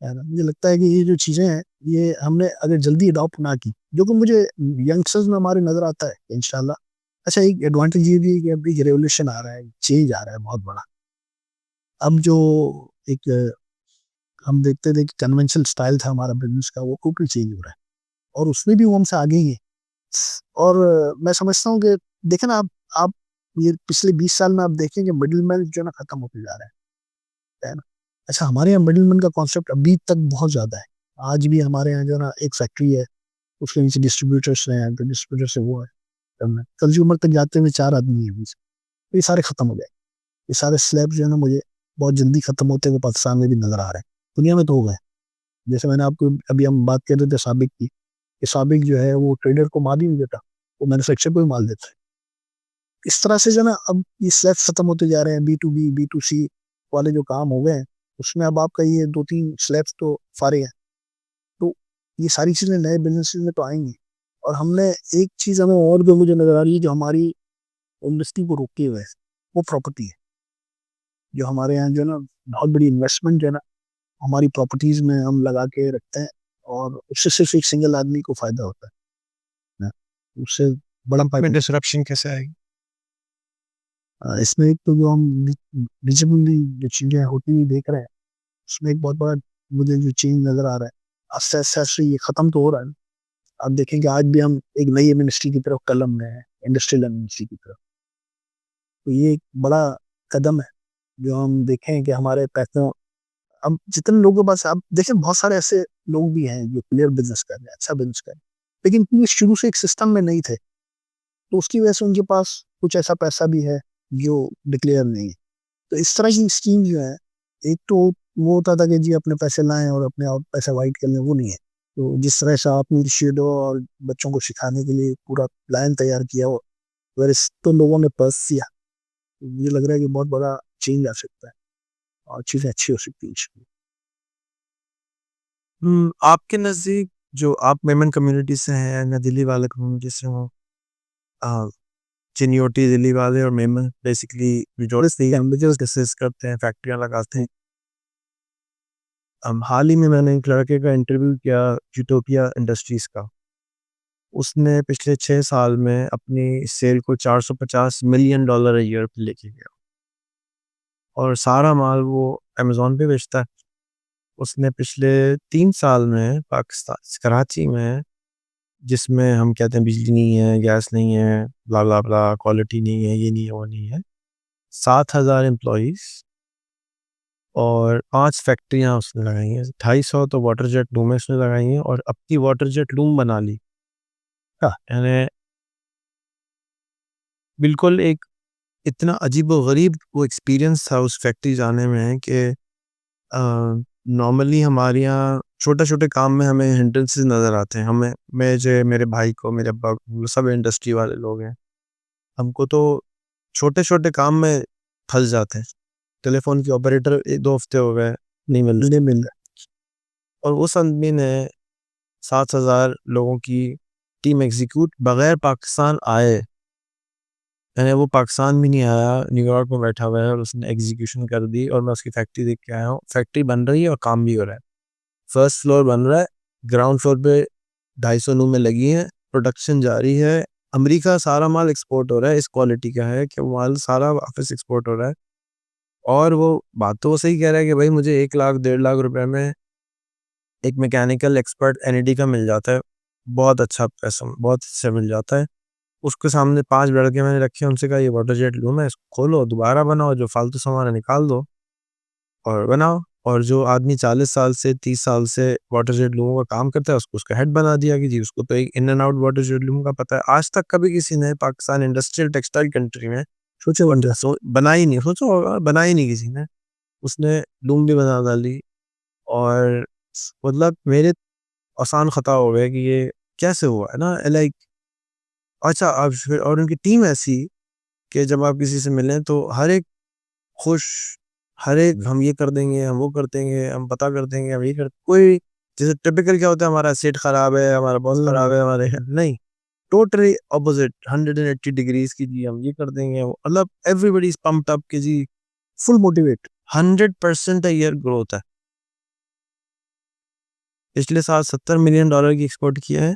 है ना। मुझे लगता है कि ये जो चीजें हैं, ये हमने अगर जल्दी अडॉप्ट ना की, जो कि मुझे यंगस्टर्स में हमारे नजर आता है इंशाल्लाह। अच्छा, एक एडवांटेज ये भी है कि अभी रेवोल्यूशन आ रहा है, चेंज आ रहा है बहुत बड़ा। अब जो एक हम देखते थे कि कन्वेंशनल स्टाइल था हमारा बिजनेस का, वो टोटल चेंज हो रहा है, और उसमें भी वो हमसे आगे ही है। और मैं समझता हूँ कि देखें ना, आप ये पिछले 20 साल में आप देखें कि मिडिल मैन जो है ना खत्म होते जा रहा है ना। अच्छा, हमारे यहाँ मिडलमैन का कॉन्सेप्ट अभी तक बहुत ज़्यादा है। आज भी हमारे यहाँ जो है ना एक फैक्ट्री है, उसके नीचे डिस्ट्रीब्यूटर्स हैं, तो डिस्ट्रीब्यूटर से वो है करना। कंज्यूमर तक जाते हुए 4 आदमी हैं बीच में, तो ये सारे खत्म हो गए। ये सारे स्लैब जो है ना मुझे बहुत जल्दी खत्म होते हुए पाकिस्तान में भी नज़र आ रहे हैं। दुनिया में तो हो गए। जैसे मैंने आपको अभी हम बात कर रहे थे साबिक की, कि साबिक जो है वो ट्रेडर को माल ही नहीं देता, वो मैन्युफैक्चरर को ही माल देता है। इस तरह से जो है ना अब ये स्लैब्स खत्म होते जा रहे हैं, बी बी टू सी वाले जो काम हो गए हैं, उसमें अब आपका ये 2-3 स्लैब्स तो फारे हैं। तो ये सारी चीज़ें नए बिज़नेसेस में तो आएँगी। और हमने एक चीज़ हमें और भी मुझे नज़र आ रही है जो हमारी इंडस्ट्री को रोके हुए है, वो प्रॉपर्टी है। जो हमारे यहाँ जो है ना बहुत बड़ी इन्वेस्टमेंट जो है ना हमारी प्रॉपर्टीज़ में हम लगा के रखते हैं, और उससे सिर्फ़ एक सिंगल आदमी को फ़ायदा होता है ना, उससे बड़ा में डिसरप्शन कैसे आएगी? इसमें एक तो जो हम विजिबली जो चीज़ें होती हुई देख रहे हैं, उसमें एक बहुत बड़ा मुझे जो चेंज नज़र आ रहा है। आस्ते-आस्ते ये ख़त्म तो हो रहा है। आप देखेंगे आज भी हम एक नई मिनिस्ट्री की तरफ कदम रहे हैं, इंडस्ट्रियल मिनिस्ट्री की तरफ। तो ये एक बड़ा कदम है, जो हम देखें कि हमारे पैसों अब जितने लोगों के पास आप देखें बहुत सारे ऐसे लोग भी हैं जो क्लियर बिज़नेस कर रहे हैं, अच्छा बिज़नेस कर रहे हैं। लेकिन क्योंकि शुरू से एक सिस्टम में नहीं थे, तो उसकी वजह से उनके पास कुछ ऐसा पैसा भी है जो डिक्लेयर नहीं है। तो इस तरह की स्कीम जो है, एक तो वो होता था कि जी अपने पैसे लाएँ और अपने आप पैसा वाइट कर लें, वो नहीं है। तो जिस तरह से आपने शेडो और बच्चों को सिखाने के लिए पूरा प्लान तैयार किया हो, अगर इस तो लोगों ने पर्स किया, तो मुझे लग रहा है कि बहुत बड़ा चेंज आ सकता है और चीज़ें अच्छी हो सकती हैं। आपके नज़दीक जो आप मेमन कम्युनिटी से हैं या दिल्ली वाले कम्युनिटी से हो, अ, चिनियोटी दिल्ली वाले और Memon basically majority languages discuss करते हैं, फैक्ट्रियाँ लगाते हैं। हाल ही में मैंने एक लड़के का इंटरव्यू किया यूटोपिया इंडस्ट्रीज़ का। उसने पिछले 6 साल में अपनी सेल को $450 मिलियन ईयर पे लेके गया और सारा माल वो अमेज़न पे बेचता है। उसने पिछले 3 साल में पाकिस्तान कराची में, जिसमें हम कहते हैं बिजली नहीं है, गैस नहीं है, ब्ला ब्ला ब्ला, क्वालिटी नहीं है, ये नहीं है, वो नहीं है। 7,000 एम्प्लॉइज़ और 5 फैक्ट्रियाँ उसने लगाई हैं। 250 तो वाटर जेट लूम में उसने लगाई हैं और अपनी वाटर जेट लूम बना ली। हाँ, यानी बिल्कुल एक इतना अजीब-ओ-गरीब वो एक्सपीरियंस था उस फैक्ट्री जाने में कि नॉर्मली हमारे यहाँ छोटे-छोटे काम में हमें हिंड्रेंसेस नज़र आते हैं। हमें मुझे, मेरे भाई को, मेरे अब्बा को, सब इंडस्ट्री वाले लोग हैं। हमको तो छोटे-छोटे काम में फँस जाते हैं। टेलीफ़ोन के ऑपरेटर 1-2 हफ़्ते हो गए, नहीं मिल रहे। नहीं मिल रहा। और उस आदमी ने 7,000 लोगों की टीम एग्ज़ीक्यूट बगैर पाकिस्तान आए, यानी वो पाकिस्तान भी नहीं आया, न्यूयॉर्क में बैठा हुआ है और उसने एग्ज़ीक्यूशन कर दी और मैं उसकी फैक्ट्री देख के आया हूँ। फैक्ट्री बन रही है और काम भी हो रहा है। फर्स्ट फ्लोर बन रहा है, ग्राउंड फ्लोर पे 250 लूमें लगी हैं, प्रोडक्शन जारी है। अमेरिका सारा माल एक्सपोर्ट हो रहा है, इस क्वालिटी का है कि वो माल सारा वापस एक्सपोर्ट हो रहा है। और वो बात तो वो सही कह रहा है कि भाई मुझे 1 लाख, 1.5 लाख रुपए में एक मैकेनिकल एक्सपर्ट एनईडी का मिल जाता है। बहुत अच्छा पैसा, बहुत अच्छा मिल जाता है। उसके सामने 5 लड़के मैंने रखे हैं, उनसे कहा ये वाटर जेट लूम है, इसको खोलो, दोबारा बनाओ, जो फालतू सामान है निकाल दो और बनाओ। और जो आदमी 40 साल से 30 साल से वाटर जेट लूमों का काम करता है, उसको उसका हेड बना दिया कि जी उसको तो एक in and out water jet loom का पता है। आज तक कभी किसी ने पाकिस्तान इंडस्ट्रियल टेक्सटाइल कंट्री में सोचे बन रहा। बना ही नहीं, सोचो होगा, बना ही नहीं किसी ने। उसने लूम भी बना डाली और मतलब मेरे आसान ख़ता हो गए कि ये कैसे हुआ है ना, लाइक अच्छा अब फिर और उनकी टीम ऐसी कि जब आप किसी से मिलें तो हर एक खुश, हर एक हम ये कर देंगे, हम वो कर देंगे, हम पता कर देंगे, हम ये कर कोई जैसे टिपिकल क्या होता है हमारा सेट खराब है, हमारा बॉस खराब है, हमारे नहीं, टोटली ऑपोजिट 180 डिग्रीज़ की जी हम ये कर देंगे, वो मतलब एवरीबॉडी इज़ पम्प्ड अप कि जी full motivate. 100% a year growth है। पिछले साल $70 मिलियन की एक्सपोर्ट किया है,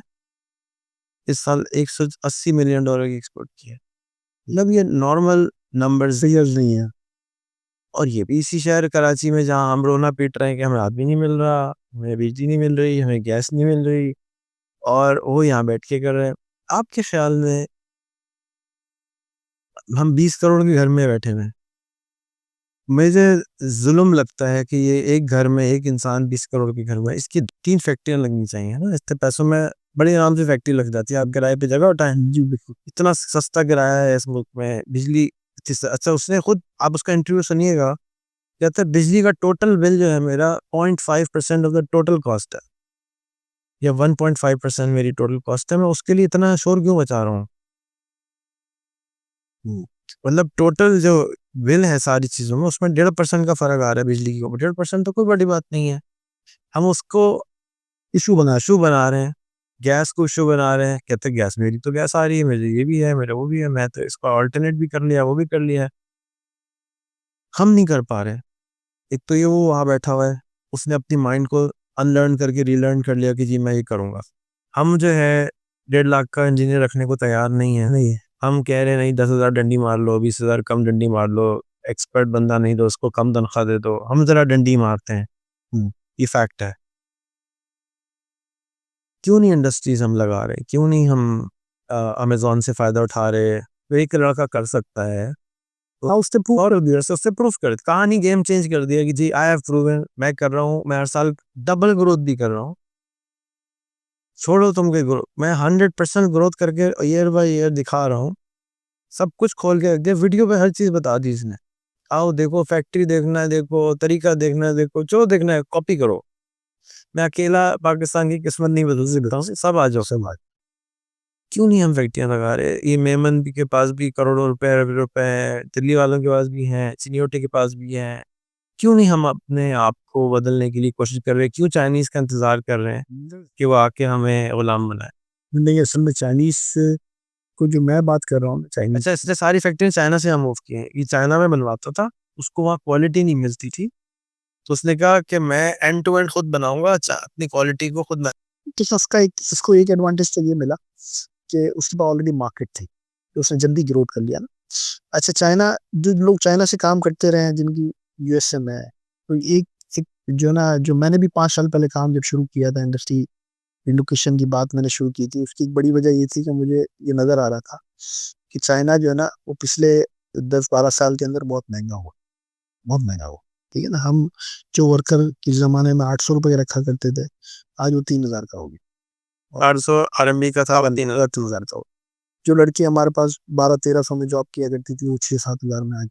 इस साल $180 मिलियन की एक्सपोर्ट किया है। मतलब ये नॉर्मल नंबर्स फिगर्स नहीं है। और ये भी इसी शहर कराची में जहाँ हम रोना पीट रहे हैं कि हमें आदमी नहीं मिल रहा, हमें बिजली नहीं मिल रही, हमें गैस नहीं मिल रही और वो यहाँ बैठ के कर रहे हैं। आपके ख्याल में हम 20 करोड़ के घर में बैठे हुए हैं, मुझे जुल्म लगता है कि ये एक घर में एक इंसान 20 करोड़ के घर में इसकी 3 फैक्ट्रियाँ लगनी चाहिए, है ना? इतने पैसों में बड़े आराम से फैक्ट्री लग जाती है, आप किराए पे जगह उठाएँ। जी, बिल्कुल। इतना सस्ता किराया है इस मुल्क में, बिजली इतनी अच्छा उसने खुद आप उसका इंटरव्यू सुनिएगा, कहता है बिजली का टोटल बिल जो है मेरा 0.5% ऑफ द टोटल कॉस्ट है, या 1.5% मेरी टोटल कॉस्ट है, मैं उसके लिए इतना शोर क्यों मचा रहा हूँ? हुँ। मतलब टोटल जो बिल है सारी चीज़ों में उसमें 1.5% का फ़र्क आ रहा है बिजली के ऊपर, 1.5% तो कोई बड़ी बात नहीं है। हम उसको इश्यू बना रहे हैं, गैस को इश्यू बना रहे हैं, कहते हैं गैस मेरी तो गैस आ रही है, मेरे ये भी है, मेरा वो भी है, मैं तो इसको अल्टरनेट भी कर लिया, वो भी कर लिया है। हम नहीं कर पा रहे हैं। एक तो ये वो वहाँ बैठा हुआ है, उसने अपनी माइंड को अनलर्न करके रीलर्न कर लिया कि जी मैं ये करूँगा। हम जो है 1.5 लाख का इंजीनियर रखने को तैयार नहीं है। नहीं है। हम कह रहे हैं नहीं 10,000 डंडी मार लो, 20,000 कम डंडी मार लो, एक्सपर्ट बंदा नहीं दो, उसको कम तनख्वाह दे दो। हम ज़रा डंडी मारते हैं, हुँ। ये फैक्ट है। क्यों नहीं इंडस्ट्रीज़ हम लगा रहे? क्यों नहीं हम अमेज़न से फ़ायदा उठा रहे? तो एक लड़का कर सकता है, तो हाँ, उसने प्रूव और कर दिया। उससे प्रूफ कर कहानी गेम चेंज कर दिया कि जी आई हैव प्रूवन मैं कर रहा हूँ, मैं हर साल डबल ग्रोथ भी कर रहा हूँ। छोड़ो तुम के ग्रोथ, मैं 100% ग्रोथ करके ईयर बाय ईयर दिखा रहा हूँ। सब कुछ खोल के रख दिया, वीडियो पे हर चीज़ बता दी इसने। आओ देखो, फैक्ट्री देखना है देखो, तरीका देखना है देखो, जो देखना है कॉपी करो। मैं अकेला पाकिस्तान की किस्मत नहीं बदल सकता हूँ, सब आ जाओ। सब आज क्यों नहीं हम फैक्ट्रियाँ लगा रहे? ये मेमन के पास भी करोड़ों रुपए हैं, दिल्ली वालों के पास भी हैं, चिनियोटे के पास भी हैं। क्यों नहीं हम अपने आप को बदलने के लिए कोशिश कर रहे हैं? क्यों चाइनीज़ का इंतज़ार कर रहे हैं कि वो आके हमें गुलाम बनाए? नहीं, असल में चाइनीज़ को जो मैं बात कर रहा हूँ, चाइनीज़ अच्छा, इसने सारी फैक्ट्री चाइना से हम मूव किए हैं। ये चाइना में बनवाता था, उसको वहाँ क्वालिटी नहीं मिलती थी, तो उसने कहा कि मैं एंड टू एंड खुद बनाऊँगा, अपनी क्वालिटी को खुद मैं तो उसका एक उसको एक एडवांटेज तो ये मिला कि उसके पास ऑलरेडी मार्केट थी, तो उसने जल्दी ग्रोथ कर लिया ना। अच्छा, चाइना जो लोग चाइना से काम करते रहे हैं, जिनकी यूएसए में है, तो एक एक जो ना, जो मैंने भी 5 साल पहले काम जब शुरू किया था, इंडस्ट्री रिलोकेशन की बात मैंने शुरू की थी, उसकी एक बड़ी वजह ये थी कि मुझे ये नज़र आ रहा था कि चाइना जो है ना, वो पिछले 10-12 साल के अंदर बहुत महँगा हुआ, बहुत महँगा हुआ। ठीक है ना? हम जो वर्कर किस ज़माने में ₹800 रखा करते थे, आज वो 3,000 का हो गया। और 800 आरएमबी का था, अब 3,000 3,000 का हो गया। जो लड़की हमारे पास 12-1300 में जॉब किया करती थी, वो 6-7,000 में आज।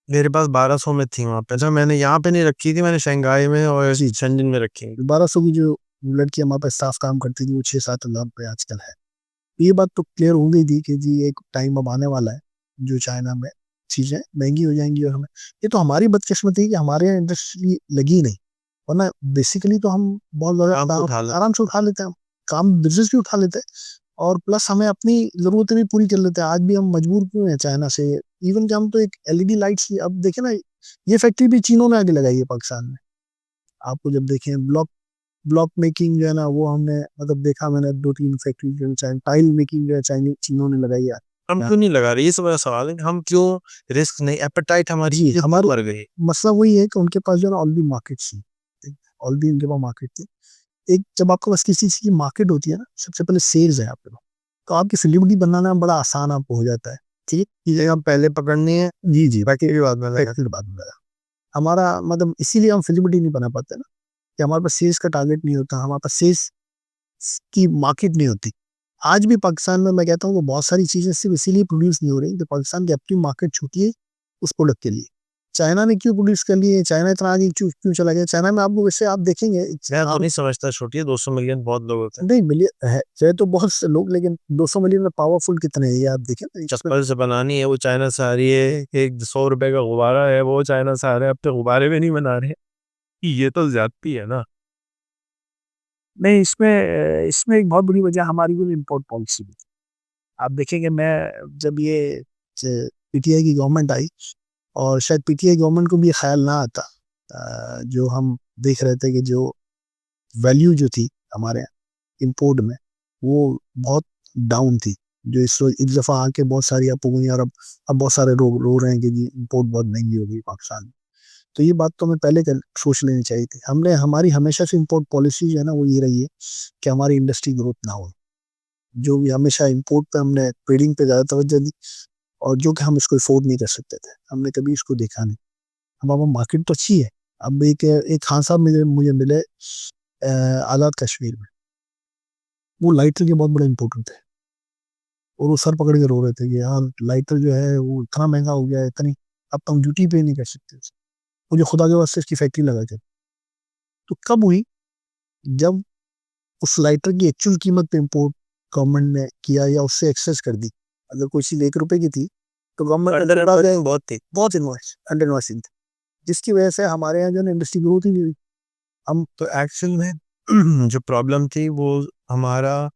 मेरे पास 1200 में थी वहाँ पे। अच्छा, मैंने यहाँ पे नहीं रखी थी, मैंने शंघाई में और जी, शेंजन में रखी है। 1200 की जो लड़की हमारे पास स्टाफ काम करती थी, वो 6-7,000 पे आजकल है। ये बात तो क्लियर हो गई थी कि जी एक टाइम अब आने वाला है, जो चाइना में चीज़ें महँगी हो जाएँगी, और हमें ये तो हमारी बदकिस्मती है कि हमारे यहाँ इंडस्ट्री लगी नहीं, वरना बेसिकली तो हम बहुत ज़्यादा काम तो काम उठा लो। आराम से उठा लेते हैं हम। काम बिज़नेस भी उठा लेते हैं, और प्लस हमें अपनी ज़रूरतें भी पूरी कर लेते हैं। आज भी हम मजबूर क्यों हैं चाइना से? इवन कि हम तो एक एलईडी लाइट्स की, अब देखें ना, ये फैक्ट्री भी चीनों ने आके लगाई है पाकिस्तान में। आपको जब देखें ब्लॉक ब्लॉक मेकिंग जो है ना, वो हमने मतलब देखा, मैंने 2-3 फैक्ट्री जो चाइन टाइल मेकिंग जो है चीनों ने लगाई है। हम यहाँ क्यों नहीं लगा रहे? ये सब बड़ा सवाल है कि हम क्यों रिस्क नहीं एपेटाइट हमारी जी, क्यों हमारा मर गई? मसला वही है कि उनके पास जो है ना ऑलरेडी मार्केट थी। ऑलरेडी उनके पास मार्केट थी। एक जब आपके पास किसी चीज़ की मार्केट होती है ना, सबसे पहले सेल्स है आपके पास, तो आपकी सेलिब्रिटी बनाना बड़ा आसान आपको हो जाता है। ठीक है? चीज़ें हम पहले पकड़नी है, जी, जी, बाकी की बाद में लगा। फैक्ट्री बाद में लगा। हमारा मतलब इसीलिए हम सेलिब्रिटी नहीं बना पाते ना, कि हमारे पास सेल्स का टारगेट नहीं होता, हमारे पास सेल्स की मार्केट नहीं होती। आज भी पाकिस्तान में मैं कहता हूँ कि बहुत सारी चीज़ें सिर्फ़ इसीलिए प्रोड्यूस नहीं हो रही कि पाकिस्तान की अपनी मार्केट छोटी है उस प्रोडक्ट के लिए। चाइना ने क्यों प्रोड्यूस कर लिए? चाइना इतना आगे क्यों क्यों चला गया? चाइना में आपको वैसे आप देखेंगे मैं तो आप नहीं समझता छोटी है, 200 मिलियन बहुत लोग होते हैं। नहीं मिलियन है, चाहे तो बहुत से लोग, लेकिन 200 मिलियन में पावरफुल कितने हैं ये आप देखें ना, इसमें चप्पल से बनानी है वो चाइना से आ रही है, एक 100 रुपए का गुब्बारा है वो चाइना से आ रहा है, अब तो गुब्बारे भी नहीं बना रहे। ये तो ज़्यादती है ना। नहीं, इसमें एक बहुत बड़ी वजह हमारी भी इम्पोर्ट पॉलिसी भी। आप देखेंगे, मैं जब ये पीटीआई की गवर्नमेंट आई, और शायद पीटीआई गवर्नमेंट को भी ये ख्याल ना आता, जो हम देख रहे थे कि जो वैल्यू जो थी हमारे इंपोर्ट में, वो बहुत डाउन थी, जो इस दफ़ा आके बहुत सारी आपको हुई, और अब बहुत सारे लोग रो रहे हैं कि जी इंपोर्ट बहुत महंगी हो गई पाकिस्तान में। तो ये बात तो हमें पहले सोच लेनी चाहिए थी। हमने हमारी हमेशा से इंपोर्ट पॉलिसी जो है ना, वो ये रही है कि हमारी इंडस्ट्री ग्रोथ ना हो। जो भी हमेशा इंपोर्ट पे हमने ट्रेडिंग पे ज़्यादा तवज्जो दी, और जो कि हम इसको अफोर्ड नहीं कर सकते थे, हमने कभी इसको देखा नहीं। हमारा मार्केट तो अच्छी है। अब एक खान साहब मुझे मिले आज़ाद कश्मीर में, वो लाइटर के बहुत बड़े इम्पोर्टेंट है, और वो सर पकड़ के रो रहे थे कि यार लाइटर जो है वो इतना महंगा हो गया है, इतनी अब तो हम ड्यूटी पे नहीं कर सकते, मुझे खुदा के वास्ते इसकी फैक्ट्री लगा के। तो कब हुई? जब उस लाइटर की एक्चुअल कीमत पे इम्पोर्ट गवर्नमेंट ने किया या उससे एक्सेस कर दी। अगर कोई चीज 1 रुपए की थी तो गवर्नमेंट बहुत इन्वॉइस अंडर इन्वॉइसिंग थी, जिसकी वजह से हमारे यहाँ जो है इंडस्ट्री ग्रोथ ही नहीं हुई। हम तो एक्चुअल में जो प्रॉब्लम थी वो हमारा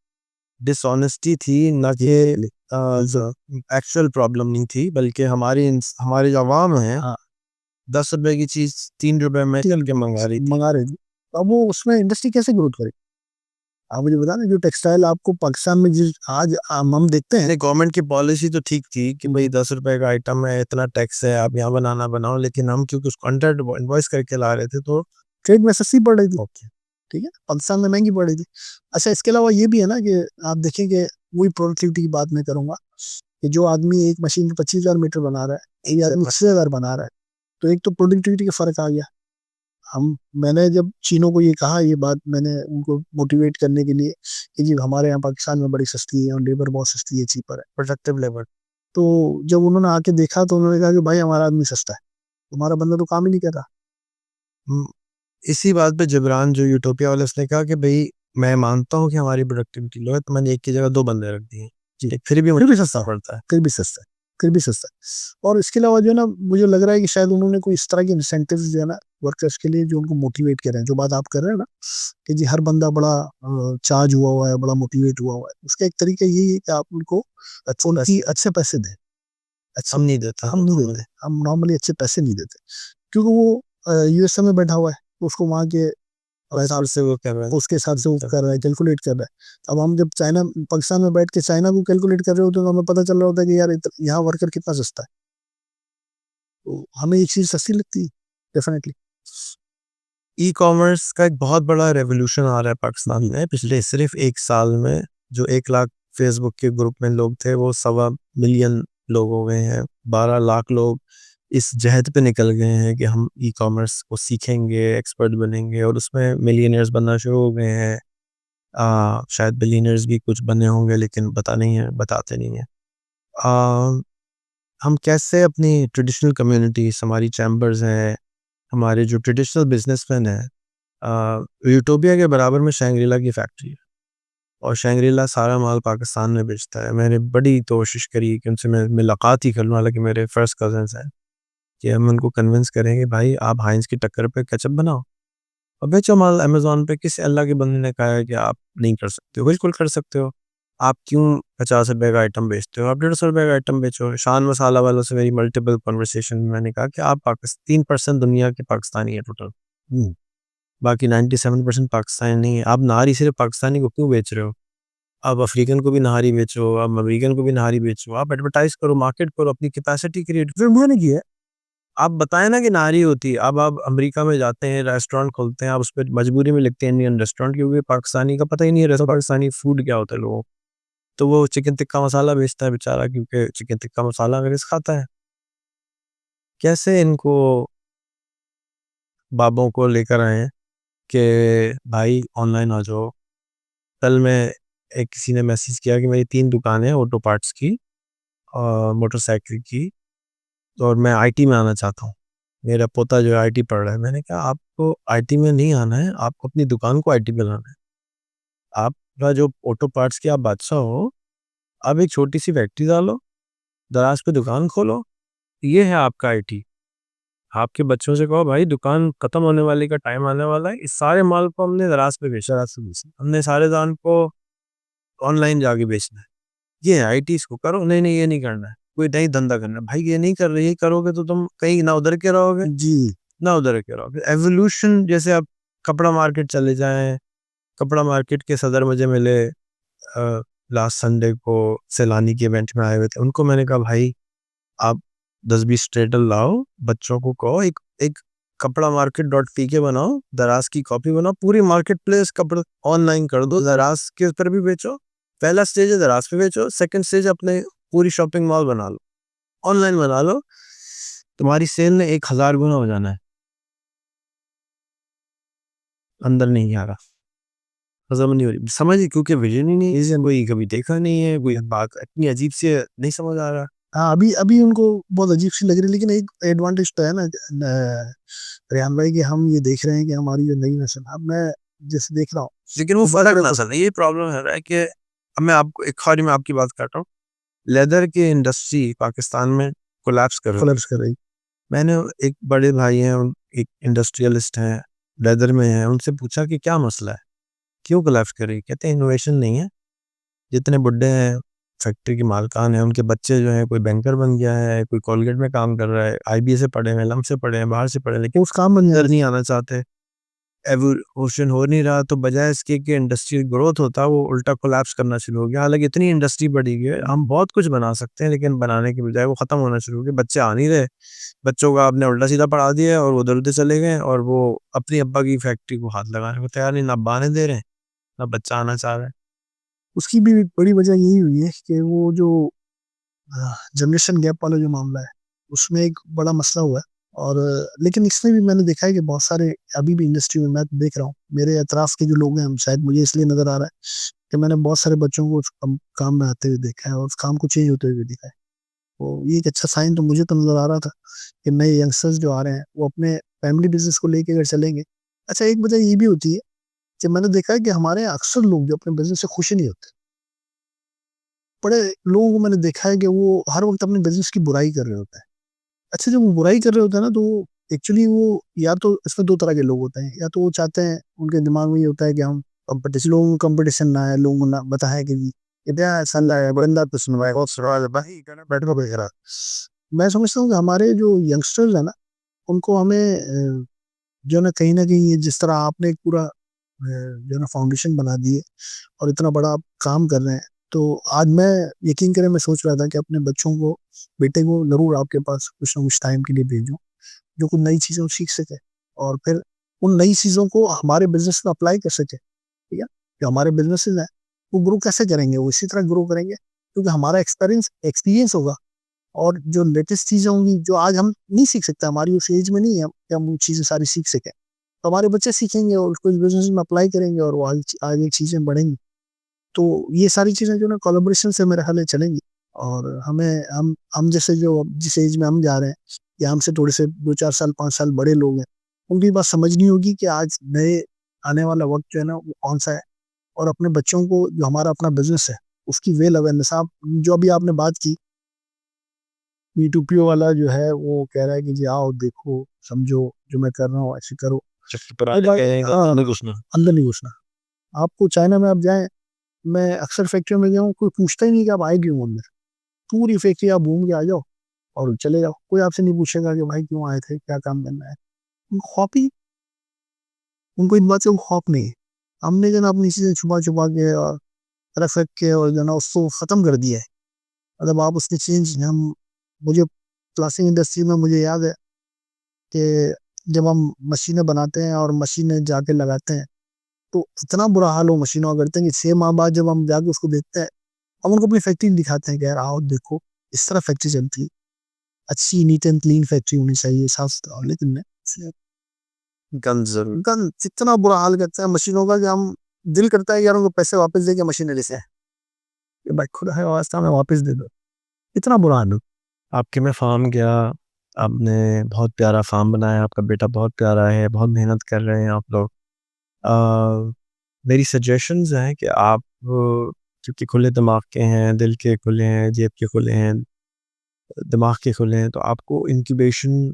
डिसऑनेस्टी थी, ना कि एक्चुअल प्रॉब्लम नहीं थी, बल्कि हमारे जो आवाम है हाँ 10 रुपए की चीज 3 रुपए में चल के मंगा रही थी। मंगा रहे थे, तो अब वो उसमें इंडस्ट्री कैसे ग्रोथ करेगी? आप मुझे बता ना, जो टेक्सटाइल आपको पाकिस्तान में जिस आज हम देखते हैं, गवर्नमेंट की पॉलिसी तो ठीक थी कि भाई 10 रुपए का आइटम है, इतना टैक्स है, आप यहाँ बनाना बनाओ, लेकिन हम क्योंकि उसको अंडर इन्वॉइस करके ला रहे थे तो ट्रेड में सस्ती पड़ रही थी, ठीक है, पाकिस्तान में महंगी पड़ रही थी। अच्छा, इसके अलावा ये भी है ना कि आप देखेंगे, वही प्रोडक्टिविटी की बात मैं करूंगा कि जो आदमी एक मशीन में 25,000 मीटर बना रहा है, एक आदमी 80,000 बना रहा है, तो एक तो प्रोडक्टिविटी का फर्क आ गया। मैंने जब चीनों को ये कहा, ये बात मैंने उनको मोटिवेट करने के लिए कि जी हमारे यहाँ पाकिस्तान में बड़ी सस्ती है और लेबर बहुत सस्ती है, चीपर है, प्रोडक्टिव लेबर। तो जब उन्होंने आके देखा तो उन्होंने कहा कि भाई हमारा आदमी सस्ता है, तुम्हारा बंदा तो काम ही नहीं कर रहा। हम्म, इसी बात पे जबरान जो यूटोपिया वाले उसने कहा कि भाई मैं मानता हूँ कि हमारी प्रोडक्टिविटी लो है, तो मैंने एक की जगह 2 बंदे रख दिए, फिर भी सस्ता पड़ता है। फिर भी सस्ता है, फिर भी सस्ता है। और इसके अलावा जो है ना, मुझे लग रहा है कि शायद उन्होंने कोई इस तरह के इंसेंटिव जो है ना वर्कर्स के लिए, जो उनको मोटिवेट कर रहे हैं, जो बात आप कर रहे हैं ना कि जी हर बंदा बड़ा चार्ज हुआ है, बड़ा मोटिवेट हुआ है, उसका एक तरीका यही है कि आप उनको अच्छे पैसे दें। हम नहीं देता, हम नहीं देते, हम नॉर्मली अच्छे पैसे नहीं देते, क्योंकि वो यूएसए में बैठा हुआ है, तो उसको वहाँ के हिसाब से वो कर रहा है, उसके हिसाब से वो कर रहा है, कैलकुलेट कर रहा है। अब हम जब चाइना पाकिस्तान में बैठ के चाइना को कैलकुलेट कर रहे होते हैं, तो हमें पता चल रहा होता है कि यार यहाँ वर्कर कितना सस्ता है, तो हमें ये चीज सस्ती लगती है डेफिनेटली। ई कॉमर्स का एक बहुत बड़ा रेवोल्यूशन आ रहा है पाकिस्तान में पिछले सिर्फ 1 साल में। जो 1 लाख फेसबुक के ग्रुप में लोग थे, वो 1.25 मिलियन लोग हो गए हैं। 12 लाख लोग इस जहद पे निकल गए हैं कि हम ई कॉमर्स को सीखेंगे, एक्सपर्ट बनेंगे, और उसमें मिलियनर्स बनना शुरू हो गए हैं। शायद बिलियनर्स भी कुछ बने होंगे, लेकिन पता नहीं है, बताते नहीं है। हम कैसे अपनी ट्रेडिशनल कम्युनिटीज, हमारी चैम्बर्स हैं, हमारे जो ट्रेडिशनल बिजनेसमैन हैं, यूटोपिया के बराबर में शैंग्रीला की फैक्ट्री है, और शैंग्रीला सारा माल पाकिस्तान में बेचता है। मैंने बड़ी कोशिश करी कि उनसे मैं मुलाकात ही कर लूँ, हालांकि मेरे फर्स्ट कजन्स हैं, कि हम उनको कन्विंस करेंगे भाई आप हाइंस की टक्कर पे केचप बनाओ और बेचो माल अमेजोन पे। किसी अल्लाह के बंदे ने कहा है कि आप नहीं कर सकते हो? बिल्कुल कर सकते हो। आप क्यों 50 रुपए का आइटम बेचते हो? आप 150 रुपए का आइटम बेचो। शान मसाला वालों से मेरी मल्टीपल कन्वर्सेशन में मैंने कहा कि आप 3% दुनिया के पाकिस्तानी है टोटल, बाकी 97% पाकिस्तानी नहीं है। आप नारी सिर्फ पाकिस्तानी को क्यों बेच रहे हो? आप अफ्रीकन को भी नहारी बेचो, आप अमेरिकन को भी नहारी बेचो, आप एडवर्टाइज करो, मार्केट करो, अपनी कैपेसिटी क्रिएट करो। उन्होंने किया है, आप बताएं ना कि नारी होती है। अब आप अमेरिका में जाते हैं, रेस्टोरेंट खोलते हैं, आप उस पर मजबूरी में लिखते हैं इंडियन रेस्टोरेंट, क्योंकि पाकिस्तानी का पता ही नहीं है पाकिस्तानी फूड क्या होता है लोगों को। तो वो चिकन टिक्का मसाला बेचता है बेचारा, क्योंकि चिकन टिक्का मसाला अंग्रेज खाता है। कैसे इनको बाबों को लेकर आए कि भाई ऑनलाइन आ जाओ? कल मैं एक किसी ने मैसेज किया कि मेरी 3 दुकानें हैं ऑटो पार्ट्स की और मोटरसाइकिल की, और मैं आईटी में आना चाहता हूँ। मेरा पोता जो है आईटी पढ़ रहा है। मैंने कहा आपको आईटी में नहीं आना है, आपको अपनी दुकान को आईटी बनाना है। आपका जो ऑटो पार्ट्स की आप बादशाह हो, आप एक छोटी सी फैक्ट्री डालो, दराज पे दुकान खोलो, ये है आपका आईटी। आपके बच्चों से कहो भाई दुकान खत्म होने वाली का टाइम आने वाला है, इस सारे माल को हमने दराज पे बेचा, हमने सारे दान को ऑनलाइन जाके बेचना है। ये है आईटी, इसको करो। नहीं नहीं, ये नहीं करना है, कोई नहीं धंधा करना है। भाई ये नहीं कर रहे, ये करोगे तो तुम कहीं ना उधर के रहोगे, जी ना उधर के रहोगे। एवोल्यूशन, जैसे आप कपड़ा मार्केट चले जाएं, कपड़ा मार्केट के सदर मुझे मिले लास्ट संडे को, सैलानी के इवेंट में आए हुए थे। उनको मैंने कहा भाई आप 10-20 स्ट्रेटल लाओ, बच्चों को कहो एक एक कपड़ा मार्केट .pk बनाओ, दराज की कॉपी बनाओ, पूरी मार्केट प्लेस कपड़ा ऑनलाइन कर दो, दराज के ऊपर भी बेचो। पहला स्टेज है दराज पे बेचो, सेकंड स्टेज अपने पूरी शॉपिंग मॉल बना लो, ऑनलाइन बना लो। तुम्हारी सेल ने 1000 गुना हो जाना है, अंदर नहीं आ रहा, हजम नहीं हो रही, समझ, क्योंकि विजन ही नहीं है, कोई कभी देखा नहीं है, कोई बात इतनी अजीब सी नहीं समझ आ रहा। हाँ, अभी अभी उनको बहुत अजीब सी लग रही है, लेकिन एक एडवांटेज तो है ना रेहान भाई, कि हम ये देख रहे हैं कि हमारी जो नई नस्ल, अब मैं जैसे देख रहा हूँ, लेकिन वो फर्क नसल है, ये प्रॉब्लम है रहा है कि अब मैं आपको एक खाली मैं आपकी बात कर रहा हूँ, लेदर की इंडस्ट्री पाकिस्तान में कोलैप्स कर रही है। कोलैप्स कर रही। मैंने एक बड़े भाई हैं, एक इंडस्ट्रियलिस्ट हैं, लेदर में हैं, उनसे पूछा कि क्या मसला है, क्यों कोलैप्स कर रही है? कहते हैं इनोवेशन नहीं है, जितने बुड्ढे हैं फैक्ट्री के मालकान हैं, उनके बच्चे जो हैं, कोई बैंकर बन गया है, कोई कोलगेट में काम कर रहा है, आईबीए से पढ़े हैं, लम से पढ़े हैं, बाहर से पढ़े हैं, लेकिन उस काम बन इधर जाए। नहीं आना चाहते, एवोल्यूशन हो नहीं रहा, तो बजाय इसके कि इंडस्ट्री ग्रोथ होता, वो उल्टा कोलैप्स करना शुरू हो गया। हालांकि इतनी इंडस्ट्री बढ़ी गई है, हम बहुत कुछ बना सकते हैं, लेकिन बनाने की बजाय वो खत्म होना शुरू हो गया। बच्चे आ नहीं रहे, बच्चों को आपने उल्टा सीधा पढ़ा दिया और वो उधर उधर चले गए, और वो अपनी अब्बा की फैक्ट्री को हाथ लगाने को तैयार नहीं, ना अब्बा आने दे रहे हैं, ना बच्चा आना चाह रहा है। उसकी भी बड़ी वजह यही हुई है कि वो जो जनरेशन गैप वाला जो मामला है, उसमें एक बड़ा मसला हुआ है। और लेकिन इसमें भी मैंने देखा है कि बहुत सारे अभी भी इंडस्ट्री में मैं देख रहा हूँ, मेरे अतराफ के जो लोग हैं, शायद मुझे इसलिए नजर आ रहा है कि मैंने बहुत सारे बच्चों को उस काम में आते हुए देखा है और उस काम को चेंज होते हुए देखा है। तो ये एक अच्छा साइन तो मुझे तो नजर आ रहा था कि नए यंगस्टर्स जो आ रहे हैं वो अपने फैमिली बिजनेस को लेके अगर चलेंगे। अच्छा, एक वजह ये भी होती है कि मैंने देखा है कि हमारे यहाँ अक्सर लोग जो अपने बिजनेस से खुश नहीं होते। बड़े लोगों को मैंने देखा है कि वो हर वक्त अपने बिजनेस की बुराई कर रहे होते हैं। अच्छा, जब वो बुराई कर रहे होते हैं ना, तो एक्चुअली वो, या तो इसमें दो तरह के लोग होते हैं, या तो वो चाहते हैं, उनके दिमाग में ये होता है कि हम कंपटीशन, लोगों को कंपटीशन ना है, लोगों को ना बताया कि इतना संदा है, बंदा तो सुनवाए बहुत सवाल है भाई, कहना बैठ को बेच रहा। मैं समझता हूँ कि हमारे जो यंगस्टर्स है ना, उनको हमें जो ना कहीं ये जिस तरह आपने एक पूरा जो ना फाउंडेशन बना दिए और इतना बड़ा आप काम कर रहे हैं, तो आज मैं, यकीन करें, मैं सोच रहा था कि अपने बच्चों को, बेटे को जरूर आपके पास कुछ ना कुछ टाइम के लिए भेजूं, जो कुछ नई चीजें वो सीख सके, और फिर उन नई चीजों को हमारे बिजनेस में अप्लाई कर सके। ठीक है, जो हमारे बिजनेसेस हैं वो ग्रो कैसे करेंगे, वो इसी तरह ग्रो करेंगे क्योंकि हमारा एक्सपीरियंस एक्सपीरियंस होगा, और जो लेटेस्ट चीजें होंगी जो आज हम नहीं सीख सकते, हमारी उस एज में नहीं है कि हम वो चीजें सारी सीख सकें, तो हमारे बच्चे सीखेंगे और उसको बिजनेस में अप्लाई करेंगे और वो आगे आगे चीजें बढ़ेंगी। तो ये सारी चीजें जो ना कोलैबोरेशन से मेरे ख्याल में चलेंगी। और हमें, हम जैसे जो जिस एज में हम जा रहे हैं, या हमसे थोड़े से 2-4 साल 5 साल बड़े लोग हैं, उनकी बात समझनी होगी कि आज नए आने वाला वक्त जो है ना वो कौन सा है, और अपने बच्चों को जो हमारा अपना बिजनेस है उसकी वेल अवेयरनेस, आप जो अभी आपने बात की, B2PO वाला जो है वो कह रहा है कि जी आओ देखो समझो जो मैं कर रहा हूँ ऐसे करो। अंदर नहीं घुसना। आपको चाइना में आप जाएं, मैं अक्सर फैक्ट्रियों में गया हूँ, कोई पूछता ही नहीं कि आप आए क्यों अंदर। पूरी फैक्ट्री आप घूम के आ जाओ और चले जाओ, कोई आपसे नहीं पूछेगा कि भाई क्यों आए थे, क्या काम करना है। उनको खौफ ही, उनको इन बात से खौफ नहीं है। हमने जो ना अपनी चीजें छुपा छुपा के और रख रख के और जो ना उसको खत्म कर दिया है। मतलब आप उसकी चीज, हम, मुझे प्लास्टिक इंडस्ट्री में मुझे याद है कि जब हम मशीनें बनाते हैं और मशीनें जाके लगाते हैं, तो इतना बुरा हाल हो मशीनों का करते हैं कि 6 माह बाद जब हम जाके उसको देखते हैं, हम उनको अपनी फैक्ट्री दिखाते हैं कि यार आओ देखो इस तरह फैक्ट्री चलती है, अच्छी नीट एंड क्लीन फैक्ट्री होनी चाहिए, साफ सुथरा। लेकिन नहीं, गंद जरूर। गंद, इतना बुरा हाल करते हैं मशीनों का कि हम, दिल करता है यार उनको पैसे वापस दे के मशीनें लेते हैं, कि भाई खुदा है वास्ता में वापस दे दो, इतना बुरा हाल हो। आपके में फार्म गया, आपने बहुत प्यारा फार्म बनाया, आपका बेटा बहुत प्यारा है, बहुत मेहनत कर रहे हैं आप लोग। मेरी सजेशंस हैं कि आप क्योंकि खुले दिमाग के हैं, दिल के खुले हैं, जेब के खुले हैं, दिमाग के खुले हैं, तो आपको इंक्यूबेशन,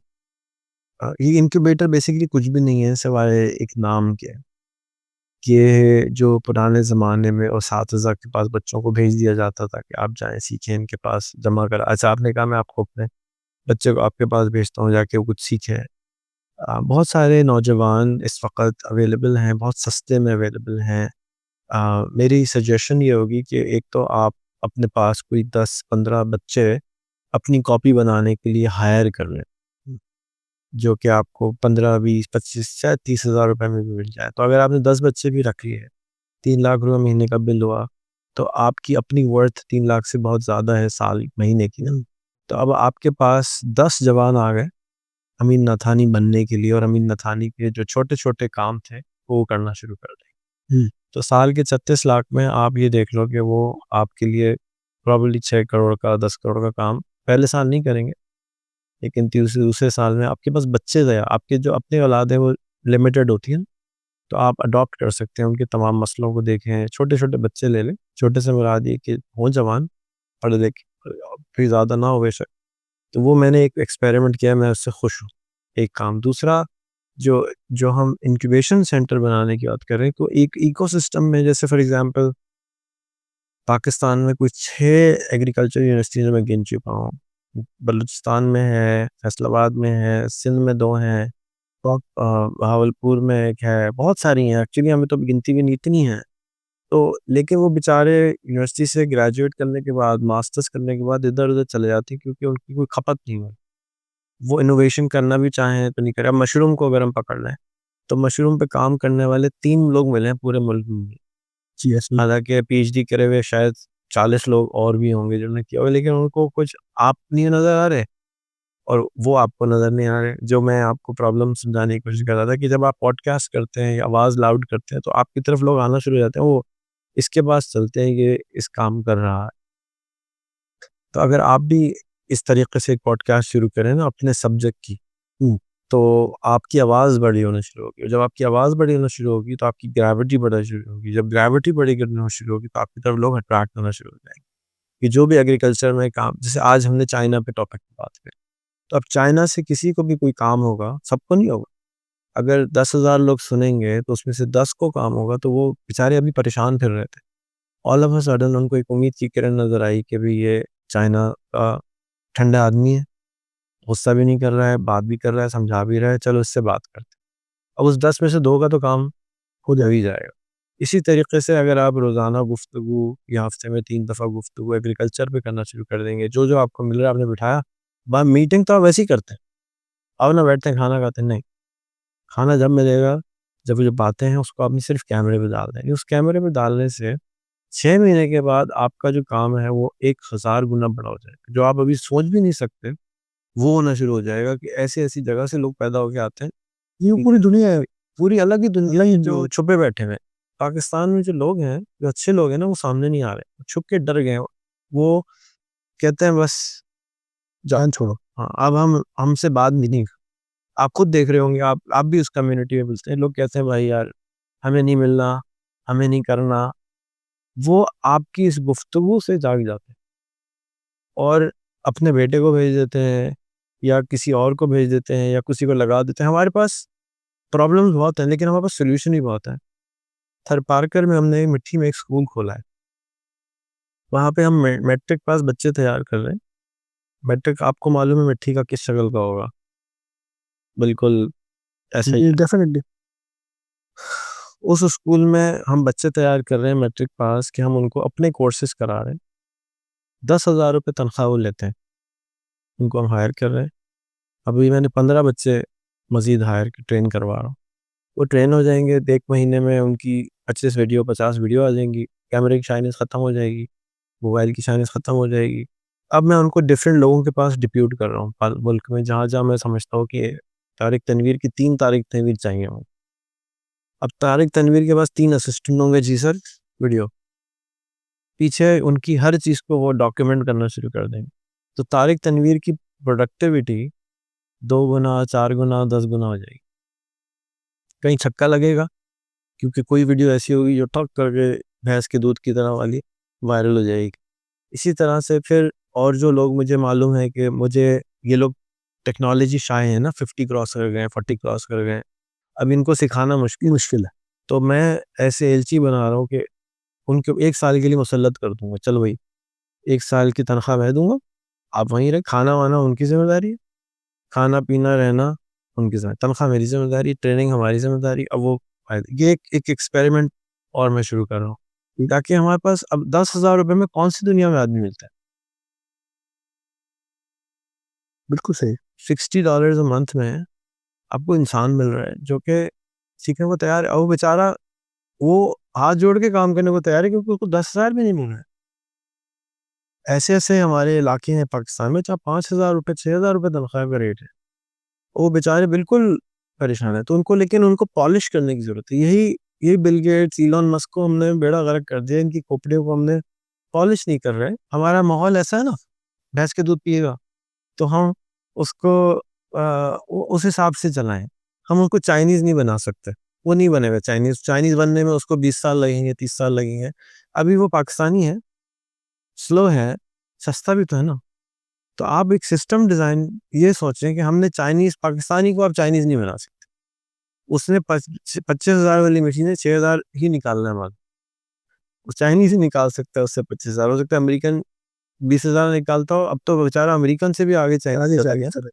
ये इंक्यूबेटर बेसिकली कुछ भी नहीं है सिवाय एक नाम के। ये जो पुराने ज़माने में और साथीज़ा के पास बच्चों को भेज दिया जाता था कि आप जाएँ सीखें इनके पास जमा कर, अच्छा आपने कहा मैं आपको अपने बच्चे को आपके पास भेजता हूँ जाके वो कुछ सीखे। बहुत सारे नौजवान इस वक्त अवेलेबल हैं, बहुत सस्ते में अवेलेबल हैं। मेरी सजेशन ये होगी कि एक तो आप अपने पास कोई 10-15 बच्चे अपनी कॉपी बनाने के लिए हायर कर लें, जो कि आपको 15-20-25 शायद 30,000 रुपए में भी मिल जाए। तो अगर आपने 10 बच्चे भी रख लिए, 3 लाख रुपए महीने का बिल हुआ, तो आपकी अपनी वर्थ 3 लाख से बहुत ज़्यादा है साल महीने की ना। तो अब आपके पास 10 जवान आ गए अमीन नथानी बनने के लिए, और अमीन नथानी के जो छोटे-छोटे काम थे, वो करना शुरू कर दें। हुँ। तो साल के 36 लाख में आप ये देख लो कि वो आपके लिए प्रॉबली 6 करोड़ का, 10 करोड़ का काम पहले साल नहीं करेंगे, लेकिन तीसरे दूसरे साल में आपके पास बच्चे थे, आपके जो अपनी औलाद है वो लिमिटेड होती है ना, तो आप अडॉप्ट कर सकते हैं, उनके तमाम मसलों को देखें, छोटे-छोटे बच्चे ले लें, छोटे से मुराद ये कि हों जवान, पढ़े-लिखे, फिर ज़्यादा ना हो बेशक। तो वो मैंने एक एक्सपेरिमेंट किया, मैं उससे खुश हूँ, एक काम। दूसरा, जो जो हम इंक्यूबेशन सेंटर बनाने की बात कर रहे हैं, तो एक इकोसिस्टम में जैसे फॉर एग्ज़ाम्पल पाकिस्तान में कुछ 6 एग्रीकल्चर यूनिवर्सिटीज़ मैं गिन चुका हूँ। बलूचिस्तान में है, फैसलाबाद में है, सिंध में 2 हैं, बहावलपुर में 1 है, बहुत सारी हैं एक्चुअली, हमें तो गिनती भी नहीं इतनी है। तो लेकिन वो बेचारे यूनिवर्सिटी से ग्रेजुएट करने के बाद, मास्टर्स करने के बाद इधर-उधर चले जाते हैं क्योंकि उनकी कोई खपत नहीं हुई। वो इनोवेशन करना भी चाहें तो नहीं करें। अब मशरूम को अगर हम पकड़ लें, तो मशरूम पे काम करने वाले 3 लोग मिले हैं पूरे मुल्क में। सीरियसली। हालाँकि पीएचडी करे हुए शायद 40 लोग और भी होंगे जिन्होंने किया हुआ, लेकिन उनको कुछ आप नहीं नज़र आ रहे और वो आपको नज़र नहीं आ रहे। जो मैं आपको प्रॉब्लम समझाने की कोशिश कर रहा था कि जब आप पॉडकास्ट करते हैं या आवाज़ लाउड करते हैं, तो आपकी तरफ लोग आना शुरू हो जाते हैं, वो इसके पास चलते हैं, ये इस काम कर रहा है। तो अगर आप भी इस तरीके से एक पॉडकास्ट शुरू करें ना अपने सब्जेक्ट की, हुँ। तो आपकी आवाज़ बड़ी होना शुरू होगी, और जब आपकी आवाज़ बड़ी होना शुरू होगी, तो आपकी ग्रेविटी बढ़ना शुरू होगी। जब ग्रेविटी बड़ी करना शुरू होगी, तो आपकी तरफ लोग अट्रैक्ट होना शुरू हो जाएँगे। कि जो भी एग्रीकल्चर में काम, जैसे आज हमने चाइना पे टॉपिक पे बात करी, तो अब चाइना से किसी को भी कोई काम होगा, सबको नहीं होगा। अगर 10,000 लोग सुनेंगे, तो उसमें से 10 को काम होगा, तो वो बेचारे अभी परेशान फिर रहे थे। ऑल ऑफ अ सडन उनको एक उम्मीद की किरण नज़र आई कि भई ये चाइना का ठंडा आदमी है, गुस्सा भी नहीं कर रहा है, बात भी कर रहा है, समझा भी रहा है, चलो इससे बात करते हैं। अब उस 10 में से 2 का तो काम हो ही जाएगा। इसी तरीके से अगर आप रोज़ाना गुफ्तगू या हफ़्ते में 3 दफ़ा गुफ्तगू एग्रीकल्चर पे करना शुरू कर देंगे, जो-जो आपको मिल रहा है आपने बिठाया, मीटिंग तो आप वैसे ही करते हैं। आओ ना बैठते हैं, खाना खाते हैं, नहीं। खाना जब मिलेगा, जब वो जो बातें हैं उसको आपने सिर्फ़ कैमरे पे डाल देनी। उस कैमरे पे डालने से 6 महीने के बाद आपका जो काम है वो 1000 गुना बड़ा हो जाएगा। जो आप अभी सोच भी नहीं सकते, वो होना शुरू हो जाएगा कि ऐसी-ऐसी जगह से लोग पैदा होके आते हैं। ये कि पूरी दुनिया है। पूरी अलग ही दुनिया अलग ही है जो छुपे बैठे हुए हैं। पाकिस्तान में जो लोग हैं, जो अच्छे लोग हैं ना, वो सामने नहीं आ रहे, छुप के डर गए हैं। वो कहते हैं बस जाओ। जान छोड़ो। हाँ, अब हम हमसे बात भी नहीं। आप खुद देख रहे होंगे, आप भी उस कम्युनिटी में मिलते हैं, लोग कहते हैं भाई यार, हमें नहीं मिलना, हमें नहीं करना। वो आपकी इस गुफ्तगू से जाग जाते हैं और अपने बेटे को भेज देते हैं या किसी और को भेज देते हैं या किसी को लगा देते हैं। हमारे पास प्रॉब्लम्स बहुत हैं, लेकिन हमारे पास सॉल्यूशन भी बहुत है। थरपारकर में हमने मिट्टी में एक स्कूल खोला है। वहाँ पे हम मैट्रिक पास बच्चे तैयार कर रहे हैं। मैट्रिक आपको मालूम है मिट्टी का किस शक्ल का होगा? बिल्कुल ऐसा ही जी, है। डेफ़िनिटली। उस स्कूल में हम बच्चे तैयार कर रहे हैं मैट्रिक पास, कि हम उनको अपने कोर्सेज़ करा रहे हैं। 10,000 रुपए तनख्वाह वो लेते हैं। उनको हम हायर कर रहे हैं। अभी मैंने 15 बच्चे मज़ीद हायर ट्रेन करवा रहा हूँ। वो ट्रेन हो जाएँगे, 1 महीने में उनकी 25 वीडियो, 50 वीडियो आ जाएँगी। कैमरे की शाइनेस ख़त्म हो जाएगी, मोबाइल की शाइनेस ख़त्म हो जाएगी। अब मैं उनको डिफरेंट लोगों के पास डिप्यूट कर रहा हूँ मुल्क में, जहाँ-जहाँ मैं समझता हूँ कि तारिक तनवीर की 3 तारिक तनवीर चाहिए हों। अब तारिक तनवीर के पास 3 असिस्टेंट होंगे, जी सर, वीडियो। पीछे उनकी हर चीज़ को वो डॉक्यूमेंट करना शुरू कर देंगे। तो तारिक तनवीर की प्रोडक्टिविटी 2 गुना, 4 गुना, 10 गुना हो जाएगी। कहीं छक्का लगेगा, क्योंकि कोई वीडियो ऐसी होगी जो ठक करके भैंस के दूध की तरह वाली वायरल हो जाएगी। इसी तरह से फिर और जो लोग मुझे मालूम है कि मुझे ये लोग टेक्नोलॉजी शाय हैं ना, 50 क्रॉस कर गए हैं, 40 क्रॉस कर गए हैं। अब इनको सिखाना मुश्किल मुश्किल है। तो मैं ऐसे एलची बना रहा हूँ कि उनको 1 साल के लिए मुसल्लत कर दूँगा। चल भई, 1 साल की तनख्वाह मैं दूँगा, आप वहीं रहे, खाना-वाना उनकी ज़िम्मेदारी है, खाना-पीना, रहना उनकी तनख्वाह मेरी ज़िम्मेदारी, ट्रेनिंग हमारी ज़िम्मेदारी। अब वो ये एक एक्सपेरिमेंट और मैं शुरू कर रहा हूँ, ताकि हमारे पास अब 10,000 रुपए में कौन-सी दुनिया में आदमी मिलता है? बिल्कुल सही। $60 अ मंथ में आपको इंसान मिल रहा है जो कि सीखने को तैयार है, और वो बेचारा वो हाथ जोड़ के काम करने को तैयार है, क्योंकि उसको 10,000 भी नहीं मिल रहा है। ऐसे-ऐसे हमारे इलाके हैं पाकिस्तान में जहाँ 5,000 रुपए 6,000 रुपए तनख्वाह का रेट है। वो बेचारे बिल्कुल परेशान हैं, तो उनको लेकिन उनको पॉलिश करने की ज़रूरत है। यही बिल गेट्स, इलॉन मस्क को हमने बेड़ा गर्क कर दिया, इनकी खोपड़ियों को हमने पॉलिश नहीं कर रहे। हमारा माहौल ऐसा है ना, भैंस के दूध पिएगा, तो हम उसको उस हिसाब से चलाएँ। हम उसको चाइनीज़ नहीं बना सकते, वो नहीं बनेगा चाइनीज़। चाइनीज़ बनने में उसको 20 साल लगेंगे, 30 साल लगेंगे। अभी वो पाकिस्तानी है, स्लो है, सस्ता भी तो है ना। तो आप एक सिस्टम डिज़ाइन ये सोचें कि हमने चाइनीज़ पाकिस्तानी को आप चाइनीज़ नहीं बना सकते। उसने 25,000 वाली मशीन है, 6,000 ही निकालना है माल। वो चाइनीज़ ही निकाल सकता है उससे 25,000, हो सकता है अमेरिकन 20,000 निकालता हो, अब तो बेचारा अमेरिकन से भी आगे आगे चला चल गया। चले।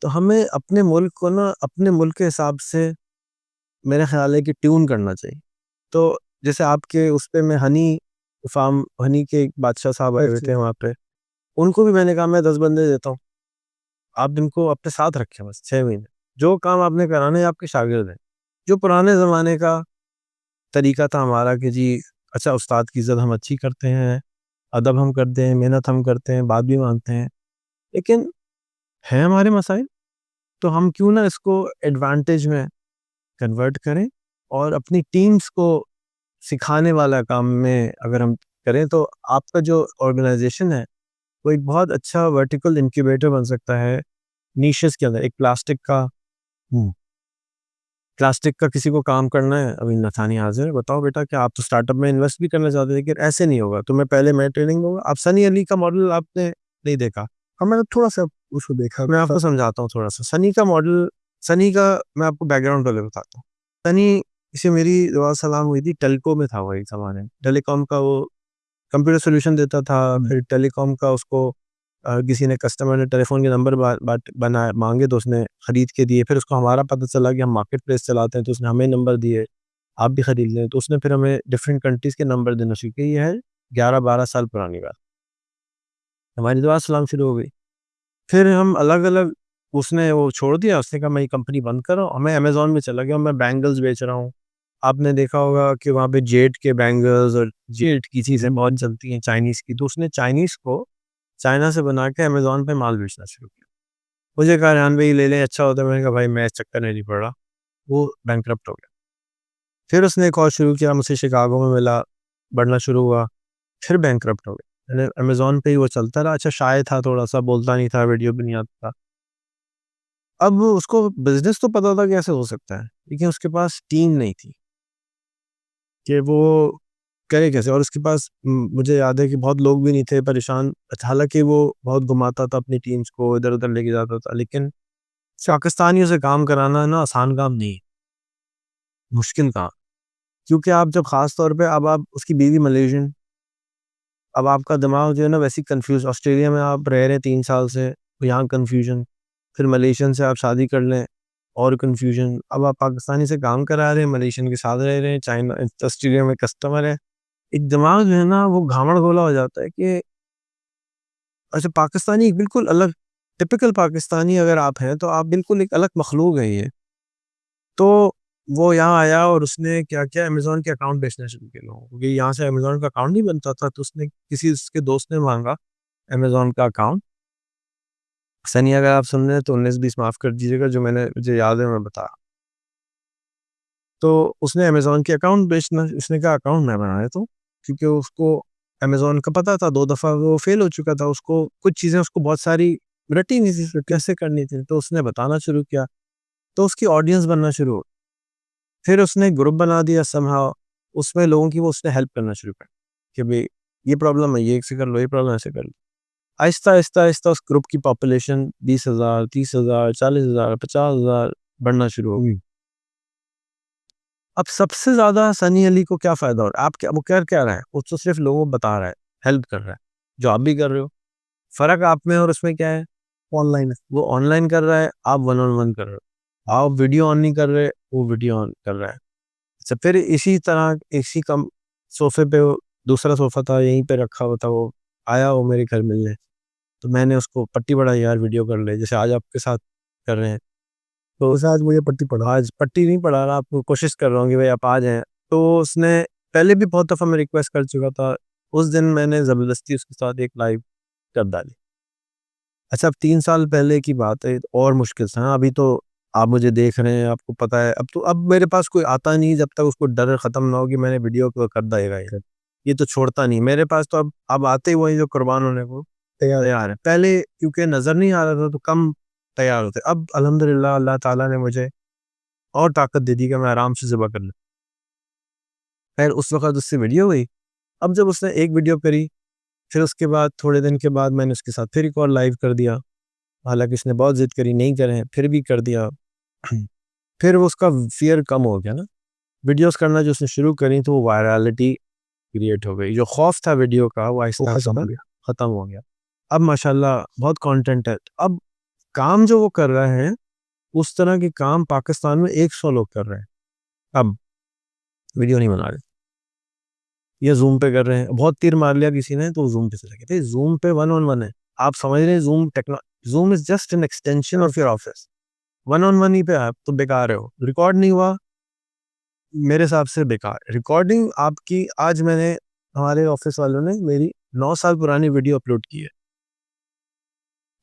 तो हमें अपने मुल्क को ना अपने मुल्क के हिसाब से मेरा ख़्याल है कि ट्यून करना चाहिए। तो जैसे आपके उस पे मैं हनी के एक बादशाह साहब आए हुए थे वहाँ पे, उनको भी मैंने कहा मैं 10 बंदे देता हूँ, आप इनको अपने साथ रखें बस 6 महीने। जो काम आपने कराना है आपके शागिर्द हैं। जो पुराने ज़माने का तरीका था हमारा कि जी अच्छा उस्ताद की इज़्ज़त हम अच्छी करते हैं, अदब हम करते हैं, मेहनत हम करते हैं, बात भी मानते हैं। लेकिन हैं हमारे मसाइल, तो हम क्यों ना इसको एडवांटेज में कन्वर्ट करें और अपनी टीम्स को सिखाने वाला काम में अगर हम करें तो आपका जो ऑर्गेनाइज़ेशन है, वो एक बहुत अच्छा वर्टिकल इनक्यूबेटर बन सकता है निशेज़ के अंदर। एक प्लास्टिक का किसी को काम करना है, अभी नथानी हाज़िर है, बताओ बेटा कि आप तो स्टार्टअप में इन्वेस्ट भी करना चाहते थे, लेकिन ऐसे नहीं होगा, तुम्हें पहले मैं ट्रेनिंग दूँगा। आप सनी अली का मॉडल आपने नहीं देखा। हाँ, मैंने थोड़ा-सा उसको देखा मैं था। आपको समझाता हूँ थोड़ा-सा। सनी का मैं आपको बैकग्राउंड पहले बताता हूँ। सनी से मेरी सलाम हुई थी, टेल्को में था वो एक ज़माने में। टेलीकॉम का वो कंप्यूटर सॉल्यूशन देता था, फिर टेलीकॉम का उसको किसी ने कस्टमर ने टेलीफ़ोन के नंबर बा बाट बनाए माँगे तो उसने खरीद के दिए। फिर उसको हमारा पता चला कि हम मार्केट प्लेस चलाते हैं तो उसने हमें नंबर दिए, आप भी खरीद लें। तो उसने फिर हमें डिफरेंट कंट्रीज़ के नंबर देना शुरू किए। ये है 11-12 साल पुरानी बात। हमारी दुआ सलाम शुरू हो गई। फिर हम अलग-अलग उसने वो छोड़ दिया, उसने कहा मैं ये कंपनी बंद कर रहा हूँ। मैं अमेज़न में चला गया, मैं बैंगल्स बेच रहा हूँ। आपने देखा होगा कि वहाँ पे जेट के बैंगल्स और जेट की चीज़ें बहुत चलती हैं चाइनीज़ की। तो उसने चाइनीज़ को चाइना से बना के अमेज़न पे माल बेचना शुरू किया। मुझे कहा रेहान भाई ले लें अच्छा होता है, मैंने कहा भाई मैं इस चक्कर में नहीं पड़ रहा। वो बैंकरप्ट हो गया। फिर उसने एक और शुरू किया, मुझसे शिकागो में मिला, बढ़ना शुरू हुआ, फिर बैंकरप्ट हो गया। मैंने अमेज़न पे ही वो चलता रहा। अच्छा शाय था थोड़ा-सा, बोलता नहीं था, वीडियो भी नहीं आता था। अब उसको बिज़नेस तो पता था कैसे हो सकता है, लेकिन उसके पास टीम नहीं थी कि वो करे कैसे। और उसके पास मुझे याद है कि बहुत लोग भी नहीं थे, परेशान। हालाँकि वो बहुत घुमाता था अपनी टीम्स को, इधर-उधर लेके जाता था, लेकिन पाकिस्तानियों से काम कराना ना आसान काम नहीं है, मुश्किल काम। क्योंकि आप जब ख़ास तौर पे अब आप उसकी बीवी मलेशियन, अब आपका दिमाग जो है ना वैसे ही कन्फ्यूज़। ऑस्ट्रेलिया में आप रह रहे हैं 3 साल से, तो यहाँ कन्फ्यूज़न, फिर मलेशियन से आप शादी कर लें और कन्फ्यूज़न। अब आप पाकिस्तानी से काम करा रहे हैं, मलेशियन के साथ रह रहे हैं, चाइना ऑस्ट्रेलिया में कस्टमर है। एक दिमाग जो है ना वो घावड़-घोला हो जाता है कि अच्छा पाकिस्तानी एक बिल्कुल अलग टिपिकल पाकिस्तानी अगर आप हैं, तो आप बिल्कुल एक अलग मखलूक है ये। तो वो यहाँ आया और उसने क्या किया, अमेज़न के अकाउंट बेचना शुरू किए लोगों को, क्योंकि यहाँ से अमेज़न का अकाउंट नहीं बनता था, तो उसने किसी उसके दोस्त ने माँगा अमेज़न का अकाउंट। सनी अगर आप सुन रहे हैं तो 19-20 माफ़ कर दीजिएगा, जो मुझे याद है मैं बता रहा हूँ। तो उसने अमेज़न के अकाउंट बेचना उसने कहा अकाउंट मैं बना देता हूँ, क्योंकि उसको अमेज़न का पता था, 2 दफ़ा वो फ़ेल हो चुका था, उसको कुछ चीज़ें उसको बहुत सारी रटी नहीं थी, कैसे करनी थी, तो उसने बताना शुरू किया, तो उसकी ऑडियंस बनना शुरू हो गई। फिर उसने ग्रुप बना दिया समहाउ, उसमें लोगों की वो उसने हेल्प करना शुरू कर कि भई ये प्रॉब्लम है, ये ऐसे कर लो, ये प्रॉब्लम ऐसे कर लो। आहिस्ता-आहिस्ता उस ग्रुप की पॉपुलेशन 20,000, 30,000, 40,000, 50,000 बढ़ना शुरू हो गई। अब सबसे ज़्यादा सनी अली को क्या फ़ायदा हो रहा है? आप क्या वो कर क्या रहा है? वो तो सिर्फ़ लोगों को बता रहा है, हेल्प कर रहा है, जो आप भी कर रहे हो। फ़र्क आप में और उसमें क्या है? ऑनलाइन है। वो ऑनलाइन कर रहा है, आप वन ऑन वन कर रहे हो। आप वीडियो ऑन नहीं कर रहे, वो वीडियो ऑन कर रहा है। अच्छा फिर इसी तरह इसी कम सोफ़े पे वो दूसरा सोफ़ा था, यहीं पे रखा हुआ था वो, आया वो मेरे घर मिलने, तो मैंने उसको पट्टी बढ़ाई यार वीडियो कर ले, जैसे आज आपके साथ कर रहे हैं। तो वैसे आज मुझे पट्टी पड़ा। आज पट्टी नहीं पढ़ा रहा, आपको कोशिश कर रहा हूँ कि भाई आप आ जाएँ। तो उसने पहले भी बहुत दफ़ा मैं रिक्वेस्ट कर चुका था, उस दिन मैंने ज़बरदस्ती उसके साथ एक लाइव कर डाली। अच्छा, अब 3 साल पहले की बात है, और मुश्किल था। अभी तो आप मुझे देख रहे हैं, आपको पता है, अब मेरे पास कोई आता नहीं जब तक उसको डर ख़त्म ना हो कि मैंने वीडियो को कर देगा ये तो छोड़ता नहीं। मेरे पास तो अब आते ही वही जो कुर्बान होने को तैयार है। पहले क्योंकि नज़र नहीं आ रहा था तो कम तैयार होते। अब अल्हम्दुलिल्लाह अल्लाह ताला ने मुझे और ताकत दे दी कि मैं आराम से ज़िबा कर लूँ। ख़ैर उस वक़्त उससे वीडियो हुई। अब जब उसने एक वीडियो करी, फिर उसके बाद थोड़े दिन के बाद मैंने उसके साथ फिर एक और लाइव कर दिया। हालाँकि उसने बहुत ज़िद करी, नहीं करें, फिर भी कर दिया। फिर वो उसका फ़ियर कम हो गया ना। वीडियोज़ करना जो उसने शुरू करी तो वो वायरलिटी क्रिएट हो गई। जो खौफ था वीडियो का वो आहिस्ता-आहिस्ता ख़त्म हो गया। अब माशाल्लाह बहुत कंटेंट है। अब काम जो वो कर रहा है, उस तरह के काम पाकिस्तान में 100 लोग कर रहे हैं। अब वीडियो नहीं बना रहे, या ज़ूम पे कर रहे हैं। बहुत तीर मार लिया किसी ने तो ज़ूम पे चले गए। भई ज़ूम पे वन ऑन वन है। आप समझ रहे हैं zoom is just an extension of your office. One on one ही पे आप तो बेकार हो। रिकॉर्ड नहीं हुआ, मेरे हिसाब से बेकार। रिकॉर्डिंग आपकी, आज मैंने, हमारे ऑफिस वालों ने मेरी 9 साल पुरानी वीडियो अपलोड की है।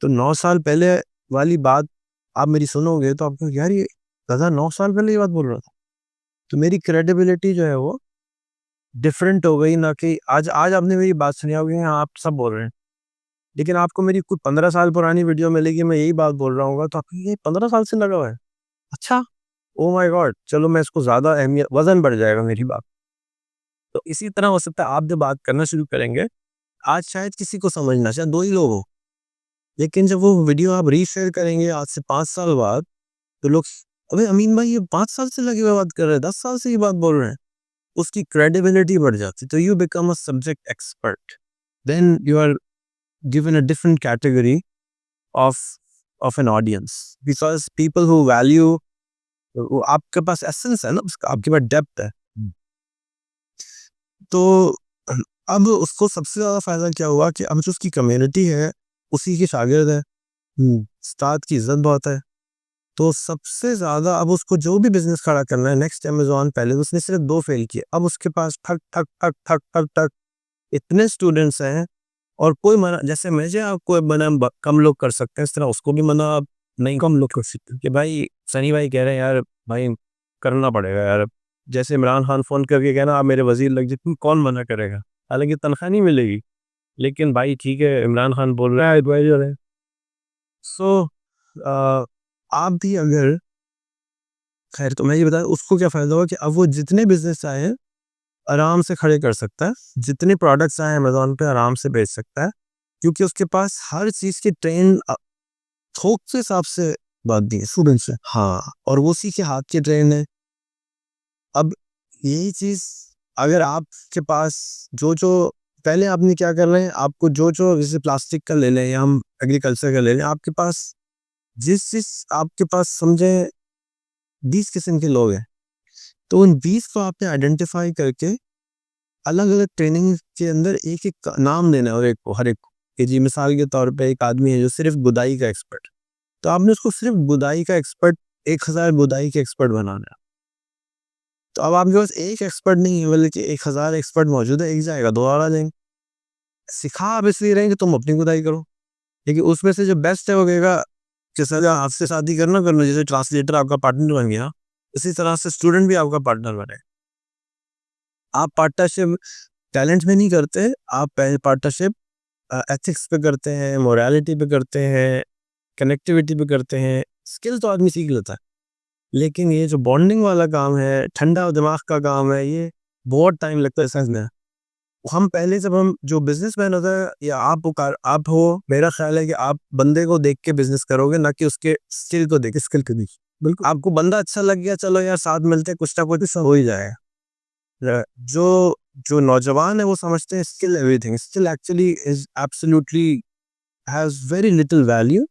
तो 9 साल पहले वाली बात आप मेरी सुनोगे तो आपको यार ये दादा 9 साल पहले ये बात बोल रहा था। तो मेरी क्रेडिबिलिटी जो है वो डिफरेंट हो गई, ना कि आज आज आपने मेरी बात सुनी होगी, हाँ, आप सब बोल रहे हैं। लेकिन आपको मेरी कुछ 15 साल पुरानी वीडियो मिलेगी, मैं यही बात बोल रहा हूँगा तो आपको ये 15 साल से लगा हुआ है। अच्छा, ओह माय गॉड! चलो मैं इसको ज़्यादा अहमियत, वज़न बढ़ जाएगा मेरी बात। तो इसी तरह हो सकता है आप जब बात करना शुरू करेंगे, आज शायद किसी को समझ ना, शायद 2 ही लोग हो। लेकिन जब वो वीडियो आप रीशेयर करेंगे आज से 5 साल बाद, तो लोग, अबे अमीन भाई ये 5 साल से लगे हुए बात कर रहे हैं, 10 साल से ये बात बोल रहे हैं। उसकी क्रेडिबिलिटी बढ़ जाती है। तो you become a subject expert. Then you are given a different category of an audience, because people who value, वो आपके पास एसेंस है ना, उसका आपके पास डेप्थ है। तो अब उसको सबसे ज़्यादा फ़ायदा क्या हुआ कि अब जो उसकी कम्युनिटी है, उसी के शागिर्द है। उस्ताद की इज़्ज़त बहुत है। तो सबसे ज़्यादा अब उसको जो भी बिज़नेस खड़ा करना है, नेक्स्ट अमेज़न, पहले तो उसने सिर्फ़ 2 फ़ेल किए। अब उसके पास ठक, ठक, ठक, ठक, ठक, ठक इतने स्टूडेंट्स हैं, और कोई मना, जैसे मुझे आपको मना कम लोग कर सकते हैं, इस तरह उसको भी मना आप नहीं कम लोग कर सकते कि भाई सनी भाई कह रहे हैं यार, भाई करना पड़ेगा यार। जैसे इमरान खान फ़ोन करके कहना आप मेरे वज़ीर लग जाए, कौन मना करेगा? हालाँकि तनख्वाह नहीं मिलेगी, लेकिन भाई ठीक है, इमरान खान बोल रहा है, एडवाइज़र है। सो अ, आप भी अगर, खैर तो मैं ये बता, उसको क्या फ़ायदा हुआ कि अब वो जितने बिज़नेस आए हैं, आराम से खड़े कर सकता है। जितने प्रोडक्ट्स आए हैं अमेज़न पे आराम से बेच सकता है। क्योंकि उसके पास हर चीज़ की ट्रेन थोक के हिसाब से बात दी है स्टूडेंट से। हाँ, और वो उसी के हाथ की ट्रेन है। अब यही चीज़ अगर आपके पास जो पहले आपने क्या कर रहे हैं, आपको जो जैसे प्लास्टिक का ले लें या हम एग्रीकल्चर का ले लें, आपके पास जिस आपके पास समझे 20 किस्म के लोग हैं, तो उन 20 को आपने आइडेंटिफ़ाई करके अलग-अलग ट्रेनिंग के अंदर एक-एक नाम देना है, और एक को, हर एक को, कि जी मिसाल के तौर पे एक आदमी है जो सिर्फ़ गुदाई का एक्सपर्ट, तो आपने उसको सिर्फ़ गुदाई का एक्सपर्ट, 1000 गुदाई के एक्सपर्ट बनाना है। तो अब आपके पास एक एक्सपर्ट नहीं है, बल्कि 1000 एक्सपर्ट मौजूद है, एक जाएगा, 2 और आ जाएँगे। सिखा आप इसलिए रहे हैं कि तुम अपनी गुदाई करो, लेकिन उसमें से जो बेस्ट है वो कहेगा कि सर आपसे शादी करना करना, जैसे ट्रांसलेटर आपका पार्टनर बन गया, इसी तरह से स्टूडेंट भी आपका पार्टनर बने। आप पार्टनरशिप टैलेंट में नहीं करते, आप पार्टनरशिप एथिक्स पे करते हैं, मोरालिटी पे करते हैं, कनेक्टिविटी पे करते हैं। स्किल तो आदमी सीख लेता है, लेकिन ये जो बॉन्डिंग वाला काम है, ठंडा दिमाग का काम है, ये बहुत टाइम लगता है समझने। हम पहले जब हम जो बिजनेसमैन होता है, या आप हो, मेरा ख्याल है कि आप बंदे को देख के बिजनेस करोगे, ना कि उसके स्किल को देख, स्किल को देख। बिल्कुल, आपको बंदा अच्छा लग गया, चलो यार साथ मिलते हैं, कुछ ना कुछ सब हो ही जाएगा। जो जो नौजवान है वो समझते हैं skill everything, skill actually is absolutely has very little value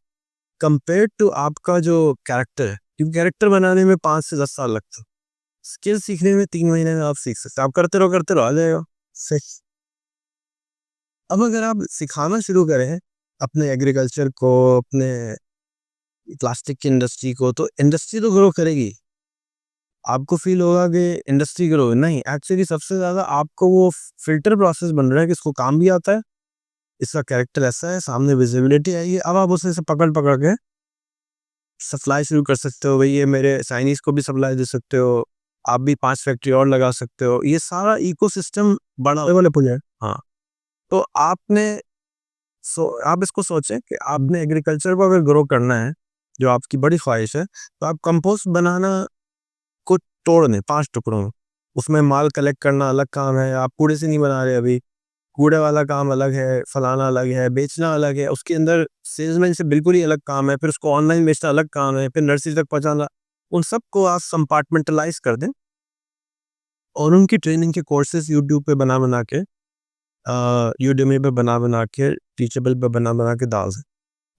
compared to आपका जो कैरेक्टर है, क्योंकि कैरेक्टर बनाने में 5 से 10 साल लगता है, स्किल सीखने में 3 महीने में आप सीख सकते हैं। आप करते रहो आ जाएगा। सही। अब अगर आप सिखाना शुरू करें अपने एग्रीकल्चर को, अपने प्लास्टिक की इंडस्ट्री को, तो इंडस्ट्री तो ग्रो करेगी, आपको फील होगा कि इंडस्ट्री ग्रो, नहीं, एक्चुअली सबसे ज़्यादा आपको वो फ़िल्टर प्रोसेस बन रहा है कि इसको काम भी आता है, इसका कैरेक्टर ऐसा है, सामने विज़िबिलिटी आई है, अब आप उसे से पकड़ के सप्लाई शुरू कर सकते हो। भई ये मेरे चाइनीज़ को भी सप्लाई दे सकते हो, आप भी 5 फैक्ट्री और लगा सकते हो। ये सारा इकोसिस्टम बड़ा डेवलप हो जाए। हाँ, तो आप इसको सोचें कि आपने एग्रीकल्चर को अगर ग्रो करना है, जो आपकी बड़ी ख्वाहिश है, तो आप कंपोस्ट बनाना को तोड़ दें 5 टुकड़ों में। उसमें माल कलेक्ट करना अलग काम है, आप कूड़े से नहीं बना रहे अभी, कूड़े वाला काम अलग है, फलाना अलग है, बेचना अलग है, उसके अंदर सेल्समैन से बिल्कुल ही अलग काम है, फिर उसको ऑनलाइन बेचना अलग काम है, फिर नर्सरी तक पहुँचाना, उन सबको आप कंपार्टमेंटलाइज़ कर दें और उनकी ट्रेनिंग के कोर्सेज़ यूट्यूब पे बना-बना के यूडेमी पे बना-बना के, टीचेबल पे बना-बना के डाल दें।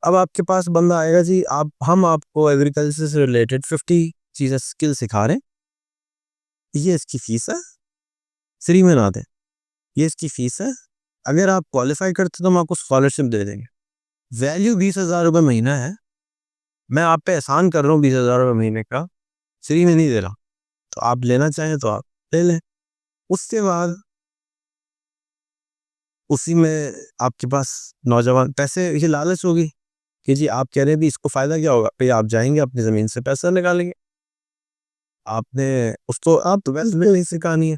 अब आपके पास बंदा आएगा जी, हम आपको एग्रीकल्चर से रिलेटेड 50 चीज़ें स्किल सिखा रहे हैं, ये इसकी फ़ीस है, फ्री में ना दें, ये इसकी फ़ीस है, अगर आप क्वालिफ़ाई करते हो तो हम आपको स्कॉलरशिप दे देंगे। वैल्यू 20,000 रुपए महीना है, मैं आप पे एहसान कर रहा हूँ 20,000 रुपए महीने का, फ्री में नहीं दे रहा, तो आप लेना चाहें तो आप ले लें। उसके बाद उसी में आपके पास नौजवान पैसे ये लालच होगी कि जी आप कह रहे हैं भी इसको फ़ायदा क्या होगा? भई आप जाएँगे अपनी ज़मीन से पैसा निकालेंगे, आपने उसको आप तो वैसे भी नहीं सिखानी है।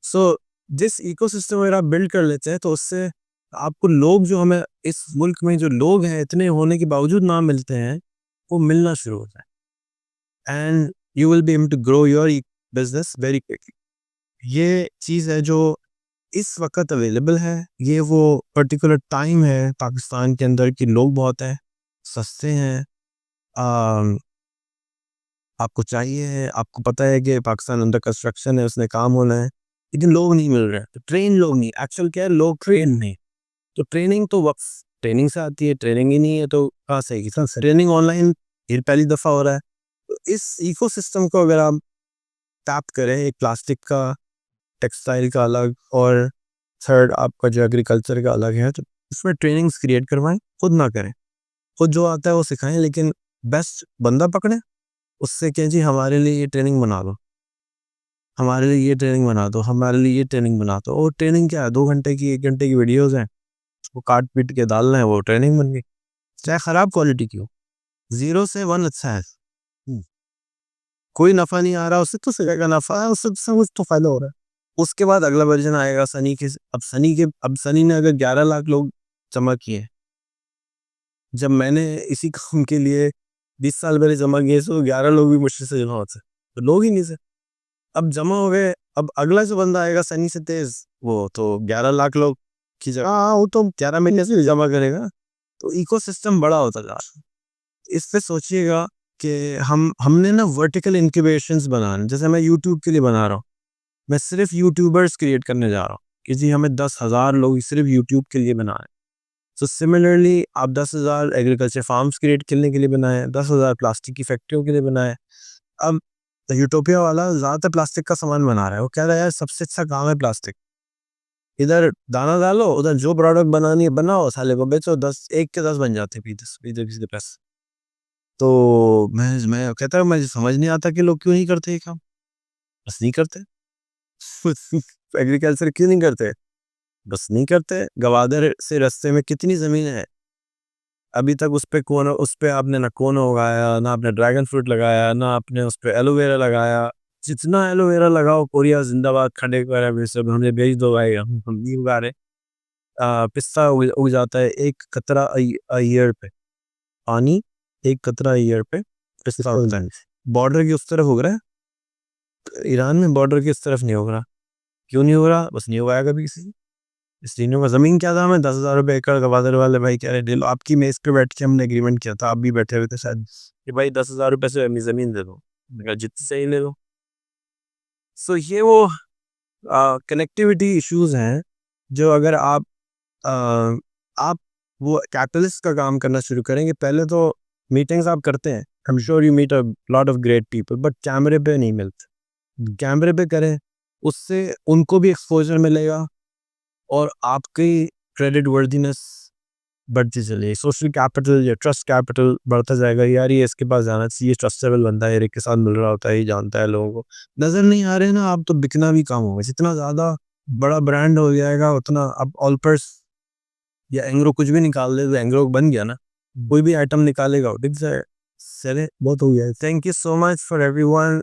सो जिस इकोसिस्टम अगर आप बिल्ड कर लेते हैं तो उससे आपको लोग जो हमें इस मुल्क में जो लोग हैं इतने होने के बावजूद ना मिलते हैं, वो मिलना शुरू होता है and you will be able to grow your business very quickly. ये चीज़ है जो इस वक़्त अवेलेबल है, ये वो पर्टिकुलर टाइम है पाकिस्तान के अंदर कि लोग बहुत हैं, सस्ते हैं, अ, आपको चाहिए है, आपको पता है कि पाकिस्तान अंडर कंस्ट्रक्शन है, उसमें काम होना है, लेकिन लोग नहीं मिल रहे हैं, तो ट्रेन लोग नहीं, एक्चुअल क्या है लोग ट्रेन नहीं, तो ट्रेनिंग तो वक़्त ट्रेनिंग से आती है, ट्रेनिंग ही नहीं है तो कहाँ से आएगी? ट्रेनिंग ऑनलाइन ये पहली दफ़ा हो रहा है, तो इस इकोसिस्टम को अगर आप टैप करें, एक प्लास्टिक का, टेक्सटाइल का अलग और थर्ड आपका जो एग्रीकल्चर का अलग है, तो इसमें ट्रेनिंग्स क्रिएट करवाएँ, खुद ना करें, खुद जो आता है वो सिखाएँ, लेकिन बेस्ट बंदा पकड़ें, उससे कहें जी हमारे लिए ये ट्रेनिंग बना दो, हमारे लिए ये ट्रेनिंग बना दो, हमारे लिए ये ट्रेनिंग बना दो, और ट्रेनिंग क्या है 2 घंटे की 1 घंटे की वीडियोज़ हैं, उसको काट-पीट के डालना है, वो ट्रेनिंग बन गई, चाहे खराब क्वालिटी की हो, 0 से 1 अच्छा है। हुँ, कोई नफ़ा नहीं आ रहा उससे तो सिर्फ नफ़ा है, उससे तो कुछ तो फ़ायदा हो रहा है। उसके बाद अगला वर्ज़न आएगा अब सनी ने अगर 11 लाख लोग जमा किए, जब मैंने इसी काम के लिए 20 साल पहले जमा किए तो 11 लोग भी मुश्किल से जमा होते, तो लोग ही नहीं थे। अब जमा हो गए, अब अगला जो बंदा आएगा सनी से तेज़, वो तो 11 लाख लोग की जगह हाँ, वो तो 11 महीने से जमा करेगा, तो इकोसिस्टम बड़ा होता जा रहा है। इस पे सोचिएगा कि हमने ना वर्टिकल इंक्यूबेशंस बनाने, जैसे मैं यूट्यूब के लिए बना रहा हूँ, मैं सिर्फ यूट्यूबर्स क्रिएट करने जा रहा हूँ कि जी हमें 10,000 लोग सिर्फ यूट्यूब के लिए बनाए। सो सिमिलरली आप 10,000 एग्रीकल्चर फार्म्स क्रिएट करने के लिए बनाए, 10,000 प्लास्टिक की फैक्ट्रियों के लिए बनाए। अब यूटोपिया वाला ज़्यादातर प्लास्टिक का सामान बना रहा है, वो कह रहा है यार सबसे अच्छा काम है प्लास्टिक, इधर दाना डालो, उधर जो प्रोडक्ट बनानी है बनाओ, साले को बेचो, 10 1 के 10 बन जाते हैं इधर किसी के पास। तो मैं कहता हूँ मुझे समझ नहीं आता कि लोग क्यों नहीं करते ये काम? बस नहीं करते। एग्रीकल्चर क्यों नहीं करते? बस नहीं करते। गवादर से रास्ते में कितनी ज़मीन है, अभी तक उस पे आपने ना कोनो उगाया, ना आपने ड्रैगन फ्रूट लगाया, ना आपने उस पे एलोवेरा लगाया। जितना एलोवेरा लगाओ कोरिया ज़िंदाबाद, खड़े वगैरह सब हमें भेज दो भाई, हम नहीं उगा रहे। पिस्ता उग जाता है 1 कतरा अ ईयर पे, पानी 1 कतरा ईयर पे पिस्ता उगता है। बॉर्डर की उस तरफ उग रहा है, ईरान में बॉर्डर की इस तरफ नहीं उग रहा। क्यों नहीं हो रहा? बस नहीं उगाया कभी किसी ने। इसलिए नहीं होगा। ज़मीन क्या दाम है? 10,000 रुपए एकड़। गवादर वाले भाई कह रहे ले लो, आपकी मेज़ पे बैठ के हमने एग्रीमेंट किया था, आप भी बैठे हुए थे शायद, कि भाई 10,000 रुपए से अपनी ज़मीन दे दो। मैंने कहा जितनी चाहिए ले लो। सो ये वो कनेक्टिविटी इश्यूज़ हैं, जो अगर अ, आप वो कैटलिस्ट का काम करना शुरू करेंगे। पहले तो मीटिंग्स आप करते हैं, I am sure you meet a lot of great people, but कैमरे पे नहीं मिलते। कैमरे पे करें, उससे उनको भी एक्सपोज़र मिलेगा और आपकी क्रेडिट वर्दिनेस बढ़ती चली, सोशल कैपिटल या ट्रस्ट कैपिटल बढ़ता जाएगा। यार ये इसके पास जाना चाहिए, ट्रस्टेबल बंदा है, एक के साथ मिल रहा होता है, ये जानता है लोगों को। नज़र नहीं आ रहे ना आप, तो बिकना भी कम होगा। जितना ज़्यादा बड़ा ब्रांड हो जाएगा उतना, अब ऑलपर्स या एंग्रो कुछ भी निकाल दे तो एंग्रो बन गया ना, कोई भी आइटम निकालेगा वो दिख जाएगा। चले, बहुत हो गया है। Thank you so much for everyone.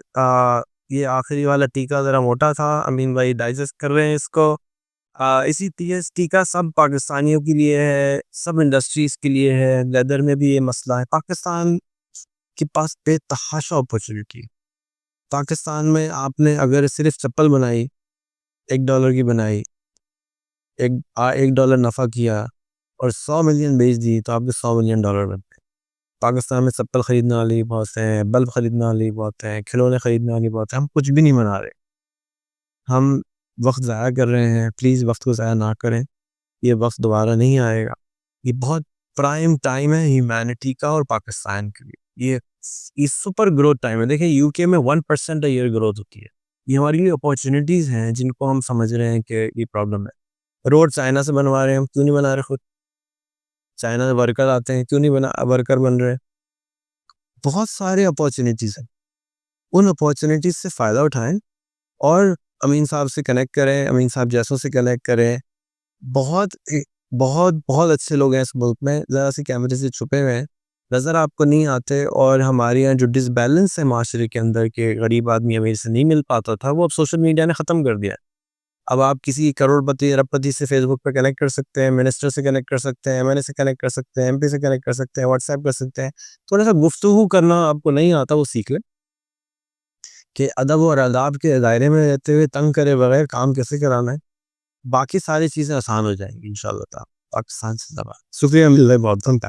ये आखिरी वाला टीका ज़रा मोटा था, अमीन भाई डाइजेस्ट कर रहे हैं इसको। इसी टीएस टीका सब पाकिस्तानियों के लिए है, सब इंडस्ट्रीज़ के लिए है। लेदर में भी ये मसला है, पाकिस्तान के पास बेतहाशा अपॉर्चुनिटी। पाकिस्तान में आपने अगर सिर्फ चप्पल बनाई, $1 की बनाई, $1 नफ़ा किया और 100 मिलियन बेच दी, तो आपके $100 मिलियन बनते हैं। पाकिस्तान में चप्पल खरीदने वाले बहुत हैं, बल्ब खरीदने वाले बहुत हैं, खिलौने खरीदने वाले बहुत हैं। हम कुछ भी नहीं बना रहे, हम वक्त ज़ाया कर रहे हैं। प्लीज़ वक्त को ज़ाया ना करें, ये वक्त दोबारा नहीं आएगा। ये बहुत प्राइम टाइम है ह्यूमैनिटी का और पाकिस्तान के लिए। ये सुपर ग्रोथ टाइम है। देखिए यूके में 1% ईयर ग्रोथ होती है। ये हमारे लिए अपॉर्चुनिटीज़ हैं जिनको हम समझ रहे हैं कि ये प्रॉब्लम है। रोड चाइना से बनवा रहे हैं, हम क्यों नहीं बना रहे खुद? चाइना से वर्कर आते हैं, क्यों नहीं बना वर्कर बन रहे? बहुत सारे अपॉर्चुनिटीज़ हैं, उन अपॉर्चुनिटीज़ से फ़ायदा उठाएं और अमीन साहब से कनेक्ट करें, अमीन साहब जैसों से कनेक्ट करें। बहुत बहुत बहुत अच्छे लोग हैं इस मुल्क में, ज़रा सी कैमरे से छुपे हुए हैं, नज़र आपको नहीं आते। और हमारे यहाँ जो डिसबैलेंस है माशरे के अंदर के गरीब आदमी अमीर से नहीं मिल पाता था, वो अब सोशल मीडिया ने ख़त्म कर दिया है। अब आप किसी करोड़पति अरबपति से फेसबुक पे कनेक्ट कर सकते हैं, मिनिस्टर से कनेक्ट कर सकते हैं, एमएनए से कनेक्ट कर सकते हैं, एमपी से कनेक्ट कर सकते हैं, व्हाट्सएप कर सकते हैं। थोड़ा सा गुफ्तगू करना आपको नहीं आता, वो सीख लें कि अदब और आदाब के दायरे में रहते हुए तंग करे बगैर काम कैसे कराना है। बाकी सारी चीज़ें आसान हो जाएंगी इंशाल्लाह ताला। पाकिस्तान से शुक्रिया, मिल रहा है बहुत।